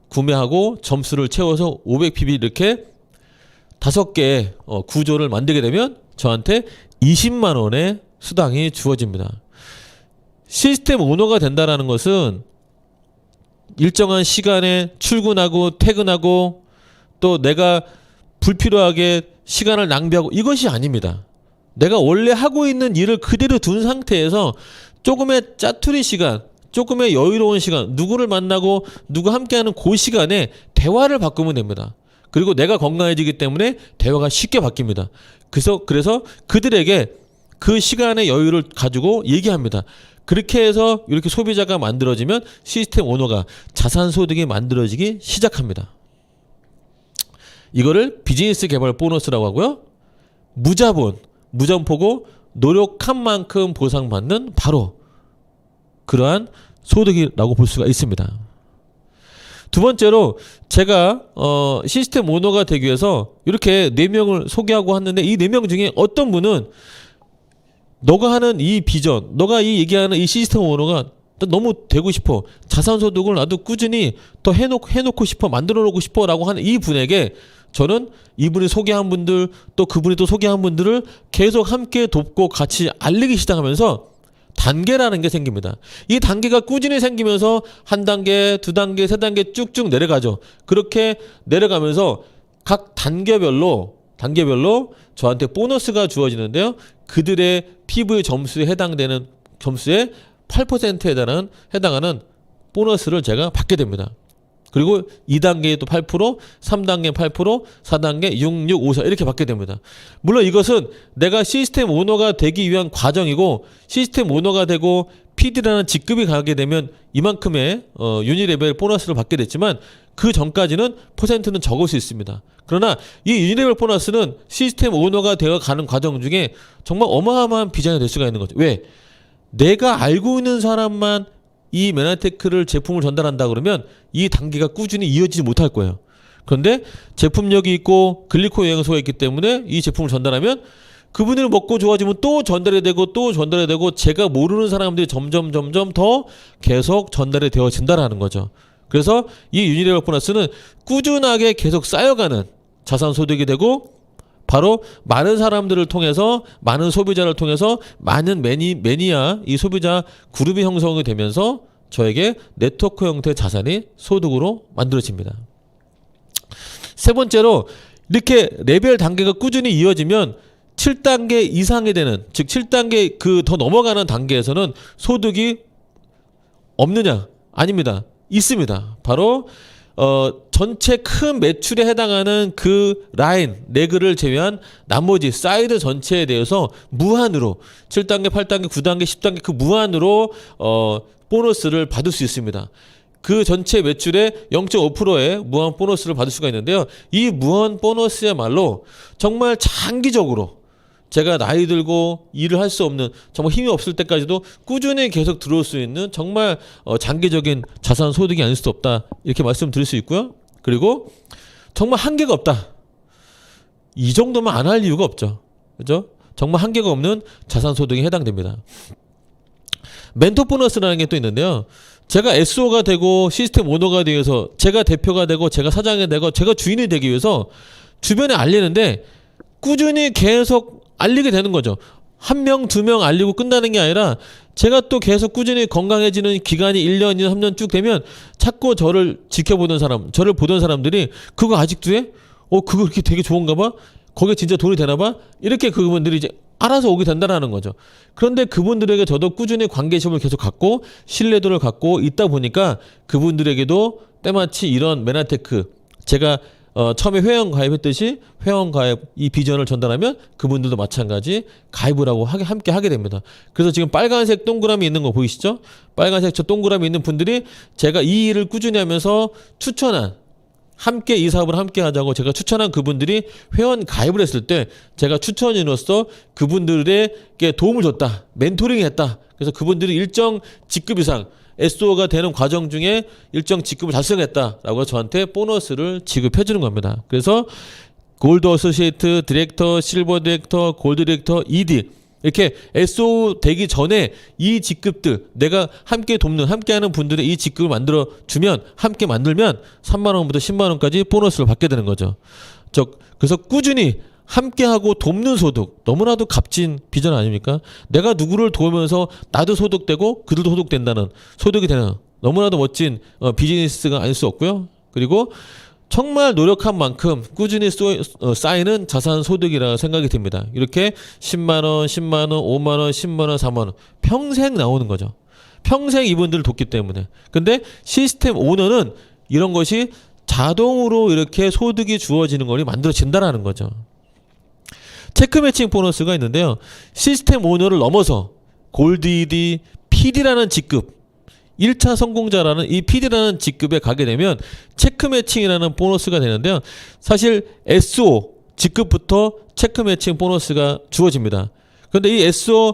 구매하고 점수를 채워서 500PB 이렇게 5개의 구조를 만들게 되면 저한테 20만 원의 수당이 주어집니다. 시스템 오너가 된다는 것은 일정한 시간에 출근하고 퇴근하고 또 내가 불필요하게 시간을 낭비하고 이것이 아닙니다. 내가 원래 하고 있는 일을 그대로 둔 상태에서 조금의 짜투리 시간, 조금의 여유로운 시간, 누구를 만나고 누구 함께하는 그 시간에 대화를 바꾸면 됩니다. 그리고 내가 건강해지기 때문에 대화가 쉽게 바뀝니다. 그래서 그들에게 그 시간의 여유를 가지고 얘기합니다. 그렇게 해서 이렇게 소비자가 만들어지면 시스템 오너가 자산 소득이 만들어지기 시작합니다. 이거를 비즈니스 개발 보너스라고 하고요. 무자본, 무점포고 노력한 만큼 보상받는 바로 그러한 소득이라고 볼 수가 있습니다. 두 번째로 제가 시스템 오너가 되기 위해서 이렇게 4명을 소개하고 왔는데 이 4명 중에 어떤 분은 너가 하는 이 비전, 너가 이 얘기하는 이 시스템 오너가 너무 되고 싶어. 자산소득을 나도 꾸준히 더 해놓고 싶어. 만들어 놓고 싶어. 라고 하는 이 분에게 저는 이분이 소개한 분들 또 그분이 또 소개한 분들을 계속 함께 돕고 같이 알리기 시작하면서 단계라는 게 생깁니다. 이 단계가 꾸준히 생기면서 한 단계, 두 단계, 세 단계 쭉쭉 내려가죠. 그렇게 내려가면서 각 단계별로 저한테 보너스가 주어지는데요. 그들의 PV 점수에 해당되는 점수의 8%에 해당하는 보너스를 제가 받게 됩니다. 그리고 2단계도 8%, 3단계 8%, 4단계 6, 6, 5, 4 이렇게 받게 됩니다. 물론 이것은 내가 시스템 오너가 되기 위한 과정이고 시스템 오너가 되고 PD라는 직급이 가게 되면 이만큼의 유니레벨 보너스를 받게 됐지만 그 전까지는 퍼센트는 적을 수 있습니다. 그러나 이 유니레벨 보너스는 시스템 오너가 되어 가는 과정 중에 정말 어마어마한 비전이 될 수가 있는 거죠. 왜? 내가 알고 있는 사람만 이 메나테크를 제품을 전달한다 그러면 이 단계가 꾸준히 이어지지 못할 거예요. 그런데 제품력이 있고 글리코 영양소가 있기 때문에 이 제품을 전달하면 그분을 먹고 좋아지면 또 전달이 되고 또 전달이 되고 제가 모르는 사람들이 점점 더 계속 전달이 되어진다라는 거죠. 그래서 이 유니레벨 보너스는 꾸준하게 계속 쌓여가는 자산 소득이 되고 바로 많은 사람들을 통해서 많은 소비자를 통해서 많은 매니아 이 소비자 그룹이 형성이 되면서 저에게 네트워크 형태의 자산이 소득으로 만들어집니다. 세 번째로 이렇게 레벨 단계가 꾸준히 이어지면 7단계 이상이 되는 즉 7단계 그 더 넘어가는 단계에서는 소득이 없느냐? 아닙니다. 있습니다. 바로 전체 큰 매출에 해당하는 그 라인, 레그를 제외한 나머지 사이드 전체에 대해서 무한으로 7단계, 8단계, 9단계, 10단계 그 무한으로 보너스를 받을 수 있습니다. 그 전체 매출의 0.5%의 무한 보너스를 받을 수가 있는데요. 이 무한 보너스야말로 정말 장기적으로 제가 나이 들고 일을 할 수 없는 정말 힘이 없을 때까지도 꾸준히 계속 들어올 수 있는 정말 장기적인 자산 소득이 아닐 수 없다 이렇게 말씀드릴 수 있고요. 그리고 정말 한계가 없다. 이 정도만 안 할 이유가 없죠. 그죠? 정말 한계가 없는 자산 소득에 해당됩니다. 멘토 보너스라는 게 또 있는데요. 제가 SO가 되고 시스템 오너가 되기 위해서 제가 대표가 되고 제가 사장이 되고 제가 주인이 되기 위해서 주변에 알리는데 꾸준히 계속 알리게 되는 거죠. 1명, 2명 알리고 끝나는 게 아니라 제가 또 계속 꾸준히 건강해지는 기간이 1년, 2년, 3년 쭉 되면 자꾸 저를 지켜보던 사람, 저를 보던 사람들이 그거 아직도 해? 그거 이렇게 되게 좋은가 봐? 거기에 진짜 돈이 되나 봐? 이렇게 그분들이 이제 알아서 오게 된다는 거죠. 그런데 그분들에게 저도 꾸준히 관계심을 계속 갖고 신뢰도를 갖고 있다 보니까 그분들에게도 때마치 이런 메나테크 제가 처음에 회원 가입했듯이 회원 가입 이 비전을 전달하면 그분들도 마찬가지 가입을 하고 함께 하게 됩니다. 그래서 지금 빨간색 동그라미 있는 거 보이시죠? 빨간색 저 동그라미 있는 분들이 제가 이 일을 꾸준히 하면서 추천한 함께 이 사업을 함께 하자고 제가 추천한 그분들이 회원 가입을 했을 때 제가 추천인으로서 그분들에게 도움을 줬다. 멘토링 했다. 그래서 그분들이 일정 직급 이상 SO가 되는 과정 중에 일정 직급을 달성했다라고 저한테 보너스를 지급해 주는 겁니다. 그래서 골드 어소시에이트, 디렉터, 실버 디렉터, 골드 디렉터, ED 이렇게 SO 되기 전에 이 직급들 내가 함께 돕는 함께하는 분들의 이 직급을 만들어 주면 함께 만들면 3만 원부터 10만 원까지 보너스를 받게 되는 거죠. 그래서 꾸준히 함께하고 돕는 소득 너무나도 값진 비전 아닙니까? 내가 누구를 도우면서 나도 소득되고 그들도 소득된다는 소득이 되는 너무나도 멋진 비즈니스가 아닐 수 없고요. 그리고 정말 노력한 만큼 꾸준히 쌓이는 자산 소득이라 생각이 듭니다. 이렇게 10만 원, 10만 원, 5만 원, 10만 원, 4만 원 평생 나오는 거죠. 평생 이분들을 돕기 때문에. 근데 시스템 오너는 이런 것이 자동으로 이렇게 소득이 주어지는 것이 만들어진다라는 거죠. 체크 매칭 보너스가 있는데요. 시스템 오너를 넘어서 골드 ED, PD라는 직급 1차 성공자라는 이 PD라는 직급에 가게 되면 체크 매칭이라는 보너스가 되는데요. 사실 SO 직급부터 체크 매칭 보너스가 주어집니다. 그런데 이 SO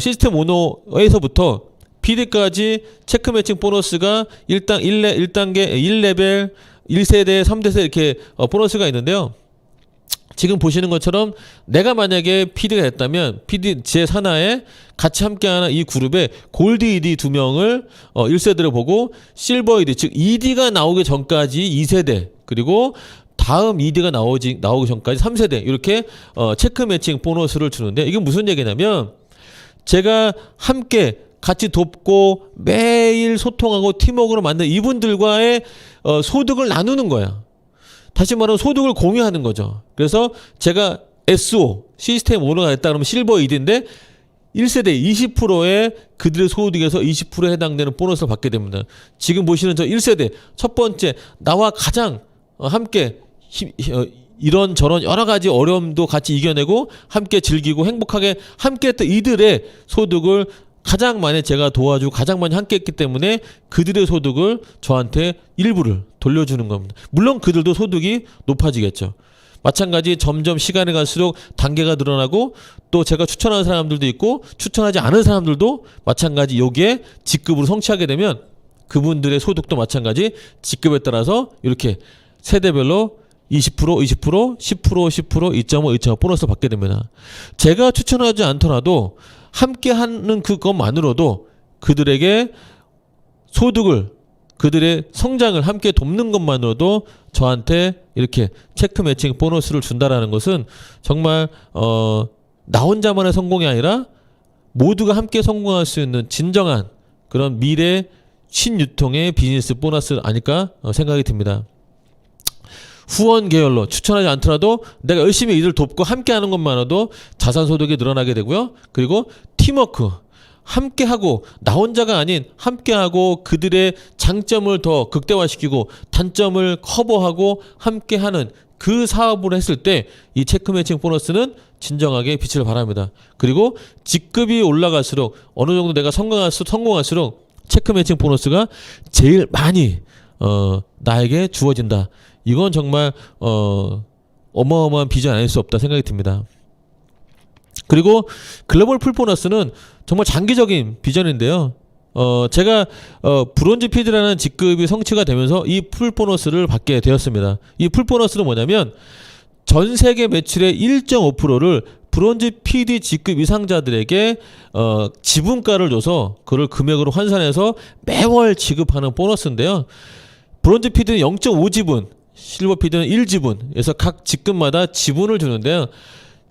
시스템 오너에서부터 PD까지 체크 매칭 보너스가 1단계 1레벨 1세대 3대세 이렇게 보너스가 있는데요. 지금 보시는 것처럼 내가 만약에 PD가 됐다면 PD 제 산하에 같이 함께하는 이 그룹에 골드 ED 2명을 1세대로 보고 실버 ED 즉 ED가 나오기 전까지 2세대 그리고 다음 ED가 나오기 전까지 3세대 이렇게 체크 매칭 보너스를 주는데 이게 무슨 얘기냐면 제가 함께 같이 돕고 매일 소통하고 팀워크로 만든 이분들과의 소득을 나누는 거야. 다시 말하면 소득을 공유하는 거죠. 그래서 제가 SO 시스템 오너가 됐다 그러면 실버 ED인데 1세대 20%의 그들의 소득에서 20%에 해당되는 보너스를 받게 됩니다. 지금 보시는 저 1세대 첫 번째 나와 가장 함께 이런저런 여러 가지 어려움도 같이 이겨내고 함께 즐기고 행복하게 함께했던 이들의 소득을 가장 많이 제가 도와주고 가장 많이 함께했기 때문에 그들의 소득을 저한테 일부를 돌려주는 겁니다. 물론 그들도 소득이 높아지겠죠. 마찬가지 점점 시간이 갈수록 단계가 늘어나고 또 제가 추천하는 사람들도 있고 추천하지 않은 사람들도 마찬가지 여기에 직급으로 성취하게 되면 그분들의 소득도 마찬가지 직급에 따라서 이렇게 세대별로 20%, 10%, 10%, 2.5 보너스를 받게 됩니다. 제가 추천하지 않더라도 함께하는 그것만으로도 그들에게 소득을 그들의 성장을 함께 돕는 것만으로도 저한테 이렇게 체크 매칭 보너스를 준다라는 것은 정말 나 혼자만의 성공이 아니라 모두가 함께 성공할 수 있는 진정한 그런 미래 신유통의 비즈니스 보너스 아닐까 생각이 듭니다. 후원 계열로 추천하지 않더라도 내가 열심히 이들 돕고 함께하는 것만으로도 자산소득이 늘어나게 되고요. 그리고 팀워크 함께하고 나 혼자가 아닌 함께하고 그들의 장점을 더 극대화시키고 단점을 커버하고 함께하는 그 사업을 했을 때 이 체크 매칭 보너스는 진정하게 빛을 발합니다. 그리고 직급이 올라갈수록 어느 정도 내가 성공할수록 체크 매칭 보너스가 제일 많이 나에게 주어진다. 이건 정말 어마어마한 비전 아닐 수 없다 생각이 듭니다. 그리고 글로벌 풀 보너스는 정말 장기적인 비전인데요. 제가 브론즈 PD라는 직급이 성취가 되면서 이 풀 보너스를 받게 되었습니다. 이 풀 보너스는 뭐냐면 전 세계 매출의 1.5%를 브론즈 PD 직급 이상자들에게 지분가를 줘서 그걸 금액으로 환산해서 매월 지급하는 보너스인데요. 브론즈 PD는 0.5지분, 실버 PD는 1지분에서 각 직급마다 지분을 주는데요.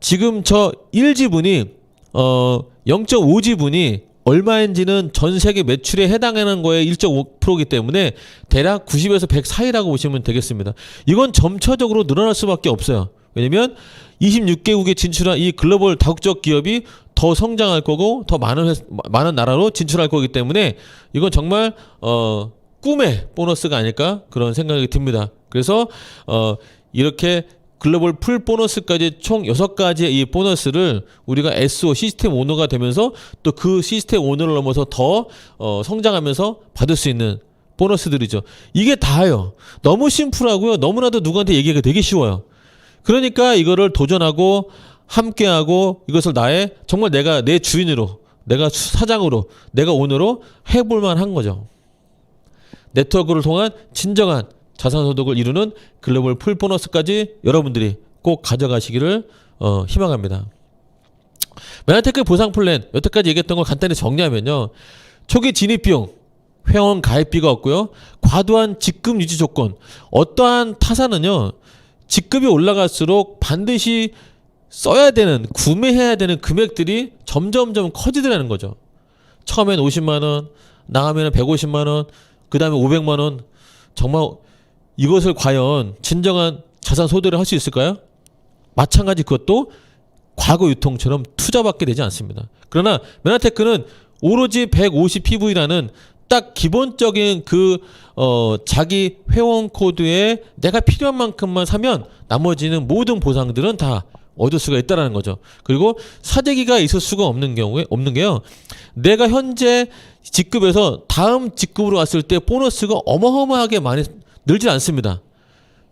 지금 저 1지분이 0.5지분이 얼마인지는 전 세계 매출에 해당하는 거에 1.5%이기 때문에 대략 90에서 100 사이라고 보시면 되겠습니다. 이건 점차적으로 늘어날 수밖에 없어요. 왜냐면 26개국에 진출한 이 글로벌 다국적 기업이 더 성장할 거고 더 많은 나라로 진출할 거기 때문에 이건 정말 꿈의 보너스가 아닐까 그런 생각이 듭니다. 그래서 이렇게 글로벌 풀 보너스까지 총 6가지의 이 보너스를 우리가 SO 시스템 오너가 되면서 또 그 시스템 오너를 넘어서 더 성장하면서 받을 수 있는 보너스들이죠. 이게 다예요. 너무 심플하고요. 너무나도 누구한테 얘기하기가 되게 쉬워요. 그러니까 이거를 도전하고 함께하고 이것을 정말 내가 내 주인으로 내가 사장으로 내가 오너로 해볼 만한 거죠. 네트워크를 통한 진정한 자산소득을 이루는 글로벌 풀 보너스까지 여러분들이 꼭 가져가시기를 희망합니다. 메나테크 보상 플랜 여태까지 얘기했던 걸 간단히 정리하면요. 초기 진입 비용, 회원 가입비가 없고요. 과도한 직급 유지 조건. 어떠한 타사는요. 직급이 올라갈수록 반드시 써야 되는 구매해야 되는 금액들이 점점점 커지더라는 거죠. 처음엔 50만 원, 나가면 150만 원, 그 다음에 500만 원. 정말 이것을 과연 진정한 자산 소득을 할 수 있을까요? 마찬가지 그것도 과거 유통처럼 투자받게 되지 않습니다. 그러나 메나테크는 오로지 150PV라는 딱 기본적인 자기 회원 코드에 내가 필요한 만큼만 사면 나머지는 모든 보상들은 다 얻을 수가 있다라는 거죠. 그리고 사재기가 있을 수가 없는 게요. 내가 현재 직급에서 다음 직급으로 왔을 때 보너스가 어마어마하게 많이 늘지 않습니다.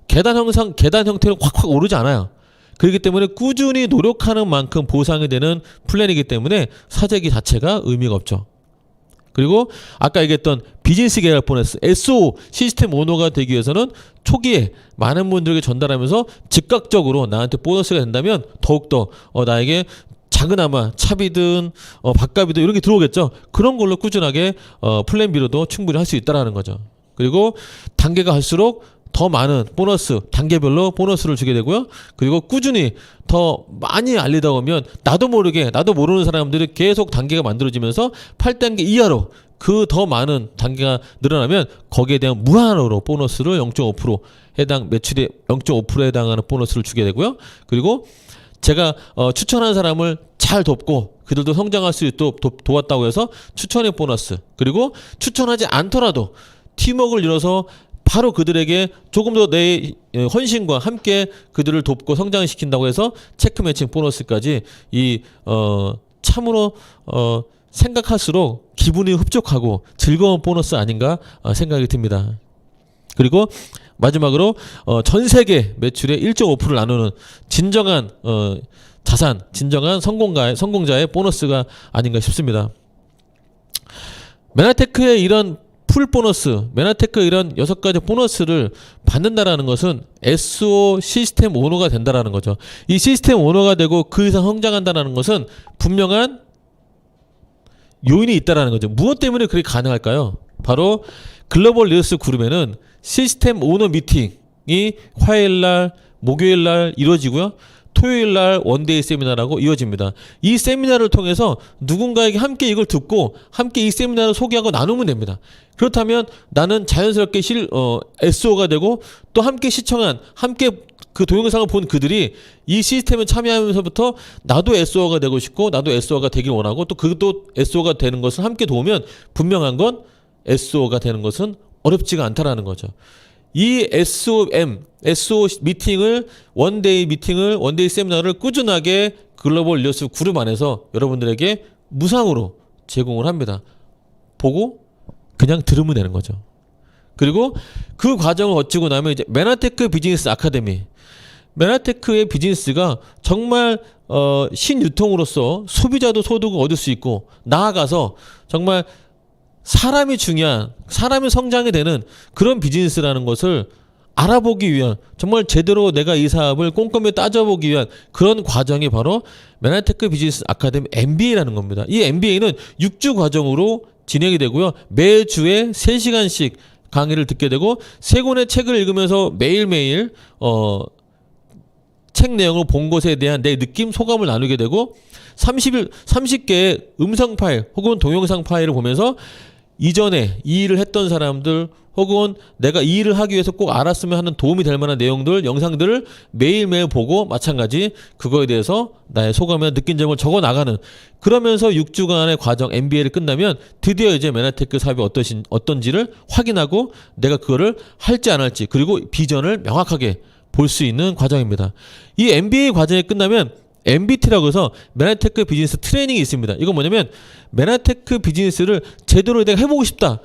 계단 형태로 확확 오르지 않아요. 그렇기 때문에 꾸준히 노력하는 만큼 보상이 되는 플랜이기 때문에 사재기 자체가 의미가 없죠. 그리고 아까 얘기했던 비즈니스 계열 보너스, SO 시스템 오너가 되기 위해서는 초기에 많은 분들에게 전달하면서 즉각적으로 나한테 보너스가 된다면 더욱더 나에게 작은아마 차비든 밥값이든 이런 게 들어오겠죠. 그런 걸로 꾸준하게 플랜 B로도 충분히 할 수 있다라는 거죠. 그리고 단계가 갈수록 더 많은 보너스, 단계별로 보너스를 주게 되고요. 그리고 꾸준히 더 많이 알리다 보면 나도 모르는 사람들이 계속 단계가 만들어지면서 8단계 이하로 그 더 많은 단계가 늘어나면 거기에 대한 무한으로 보너스를 0.5% 해당 매출의 0.5%에 해당하는 보너스를 주게 되고요. 그리고 제가 추천한 사람을 잘 돕고 그들도 성장할 수 있도록 도왔다고 해서 추천의 보너스, 그리고 추천하지 않더라도 팀워크를 이뤄서 바로 그들에게 조금 더 내 헌신과 함께 그들을 돕고 성장시킨다고 해서 체크 매칭 보너스까지 참으로 생각할수록 기분이 흡족하고 즐거운 보너스 아닌가 생각이 듭니다. 그리고 마지막으로 전 세계 매출의 1.5%를 나누는 진정한 자산, 진정한 성공자의 보너스가 아닌가 싶습니다. 메나테크의 이런 풀 보너스, 메나테크 이런 6가지 보너스를 받는다라는 것은 SO 시스템 오너가 된다라는 거죠. 이 시스템 오너가 되고 그 이상 성장한다라는 것은 분명한 요인이 있다라는 거죠. 무엇 때문에 그게 가능할까요? 바로 글로벌 리더스 그룹에는 시스템 오너 미팅이 화요일날, 목요일날 이루어지고요. 토요일날 원데이 세미나라고 이어집니다. 이 세미나를 통해서 누군가에게 함께 이걸 듣고 함께 이 세미나를 소개하고 나누면 됩니다. 그렇다면 나는 자연스럽게 SO가 되고 또 함께 시청한, 함께 그 동영상을 본 그들이 이 시스템에 참여하면서부터 나도 SO가 되고 싶고 나도 SO가 되길 원하고 또 그것도 SO가 되는 것을 함께 도우면 분명한 건 SO가 되는 것은 어렵지가 않다라는 거죠. 이 SO 미팅을 원데이 세미나를 꾸준하게 글로벌 리더십 그룹 안에서 여러분들에게 무상으로 제공을 합니다. 보고 그냥 들으면 되는 거죠. 그리고 그 과정을 거치고 나면 이제 메나테크 비즈니스 아카데미, 메나테크의 비즈니스가 정말 신유통으로서 소비자도 소득을 얻을 수 있고 나아가서 정말 사람이 중요한, 사람이 성장이 되는 그런 비즈니스라는 것을 알아보기 위한, 정말 제대로 내가 이 사업을 꼼꼼히 따져보기 위한 그런 과정이 바로 메나테크 비즈니스 아카데미 MBA라는 겁니다. 이 MBA는 6주 과정으로 진행이 되고요. 매주에 3시간씩 강의를 듣게 되고 3권의 책을 읽으면서 매일매일 책 내용을 본 것에 대한 내 느낌, 소감을 나누게 되고 30개의 음성 파일 혹은 동영상 파일을 보면서 이전에 이 일을 했던 사람들 혹은 내가 이 일을 하기 위해서 꼭 알았으면 하는 도움이 될 만한 내용들, 영상들을 매일매일 보고 마찬가지 그거에 대해서 나의 소감이나 느낀 점을 적어 나가는, 그러면서 6주간의 과정 MBA를 끝나면 드디어 이제 메나테크 사업이 어떤지를 확인하고 내가 그거를 할지 안 할지, 그리고 비전을 명확하게 볼 수 있는 과정입니다. 이 MBA 과정이 끝나면 MBT라고 해서 메나테크 비즈니스 트레이닝이 있습니다. 이건 뭐냐면 메나테크 비즈니스를 제대로 내가 해보고 싶다.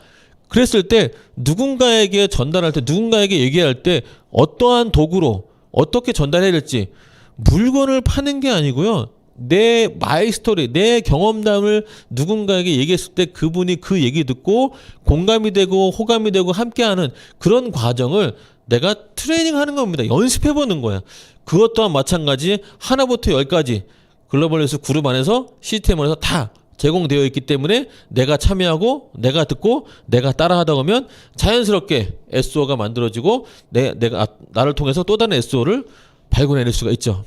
그랬을 때 누군가에게 전달할 때, 누군가에게 얘기할 때 어떠한 도구로 어떻게 전달해야 될지, 물건을 파는 게 아니고요. 내 마이 스토리, 내 경험담을 누군가에게 얘기했을 때 그분이 그 얘기 듣고 공감이 되고 호감이 되고 함께하는 그런 과정을 내가 트레이닝하는 겁니다. 연습해보는 거야. 그것 또한 마찬가지 하나부터 10까지 글로벌 리더십 그룹 안에서 시스템 안에서 다 제공되어 있기 때문에 내가 참여하고 내가 듣고 내가 따라하다 보면 자연스럽게 SO가 만들어지고 내가 나를 통해서 또 다른 SO를 발굴해낼 수가 있죠.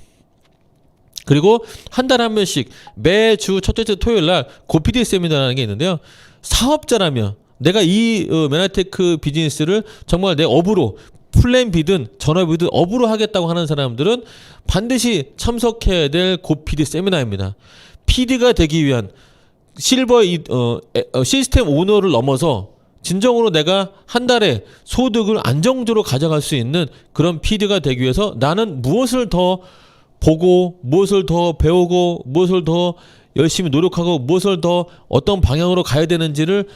그리고 한 달에 한 번씩 매주 첫째 주 토요일 날 고PD 세미나라는 게 있는데요. 사업자라면 내가 이 메나테크 비즈니스를 정말 내 업으로 플랜 B든 전업이든 업으로 하겠다고 하는 사람들은 반드시 참석해야 될 고PD 세미나입니다. PD가 되기 위한 실버 시스템 오너를 넘어서 진정으로 내가 한 달에 소득을 안정적으로 가져갈 수 있는 그런 PD가 되기 위해서 나는 무엇을 더 보고 무엇을 더 배우고 무엇을 더 열심히 노력하고 무엇을 더 어떤 방향으로 가야 되는지를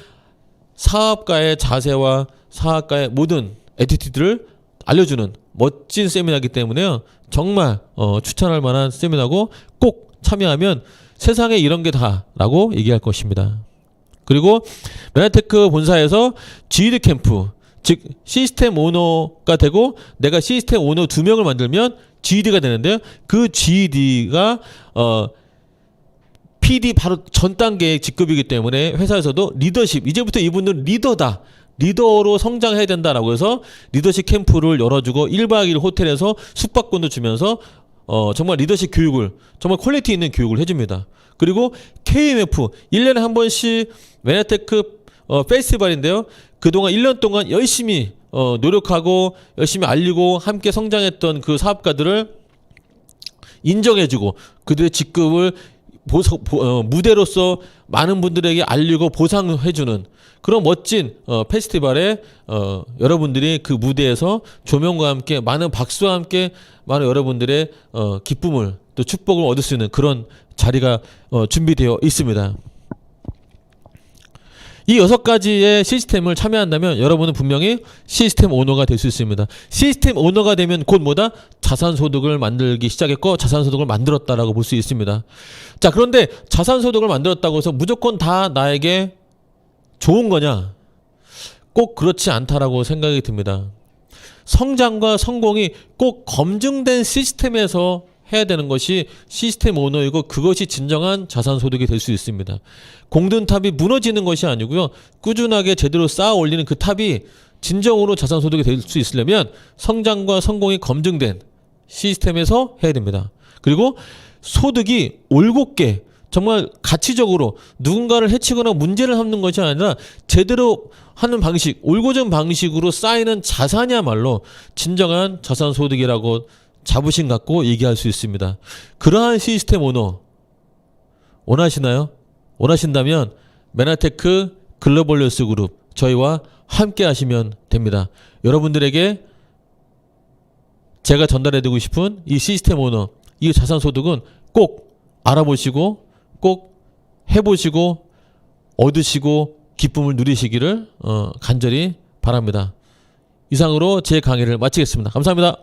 사업가의 자세와 사업가의 모든 애티튜드를 알려주는 멋진 세미나이기 때문에요. 정말 추천할 만한 세미나고 꼭 참여하면 세상에 이런 게 다라고 얘기할 것입니다. 그리고 메나테크 본사에서 GED 캠프, 즉 시스템 오너가 되고 내가 시스템 오너 2명을 만들면 GED가 되는데요. 그 GED가 PD 바로 전 단계의 직급이기 때문에 회사에서도 리더십, 이제부터 이분들은 리더다. 리더로 성장해야 된다라고 해서 리더십 캠프를 열어주고 1박 2일 호텔에서 숙박권도 주면서 정말 리더십 교육을 정말 퀄리티 있는 교육을 해줍니다. 그리고 KMF 1년에 한 번씩 메나테크 페스티벌인데요. 그동안 1년 동안 열심히 노력하고 열심히 알리고 함께 성장했던 그 사업가들을 인정해주고 그들의 직급을 무대로서 많은 분들에게 알리고 보상해주는 그런 멋진 페스티벌에 여러분들이 그 무대에서 조명과 함께 많은 박수와 함께 많은 여러분들의 기쁨을 또 축복을 얻을 수 있는 그런 자리가 준비되어 있습니다. 이 6가지의 시스템을 참여한다면 여러분은 분명히 시스템 오너가 될 수 있습니다. 시스템 오너가 되면 곧 뭐다? 자산소득을 만들기 시작했고 자산소득을 만들었다라고 볼 수 있습니다. 자, 그런데 자산소득을 만들었다고 해서 무조건 다 나에게 좋은 거냐? 꼭 그렇지 않다라고 생각이 듭니다. 성장과 성공이 꼭 검증된 시스템에서 해야 되는 것이 시스템 오너이고 그것이 진정한 자산소득이 될 수 있습니다. 공든탑이 무너지는 것이 아니고요. 꾸준하게 제대로 쌓아 올리는 그 탑이 진정으로 자산소득이 될 수 있으려면 성장과 성공이 검증된 시스템에서 해야 됩니다. 그리고 소득이 올곧게 정말 가치적으로 누군가를 해치거나 문제를 삼는 것이 아니라 제대로 하는 방식, 올곧은 방식으로 쌓이는 자산이야말로 진정한 자산소득이라고 자부심 갖고 얘기할 수 있습니다. 그러한 시스템 오너 원하시나요? 원하신다면 메나테크 글로벌 뉴스 그룹 저희와 함께 하시면 됩니다. 여러분들에게 제가 전달해드리고 싶은 이 시스템 오너, 이 자산소득은 꼭 알아보시고 꼭 해보시고 얻으시고 기쁨을 누리시기를 간절히 바랍니다. 이상으로 제 강의를 마치겠습니다. 감사합니다.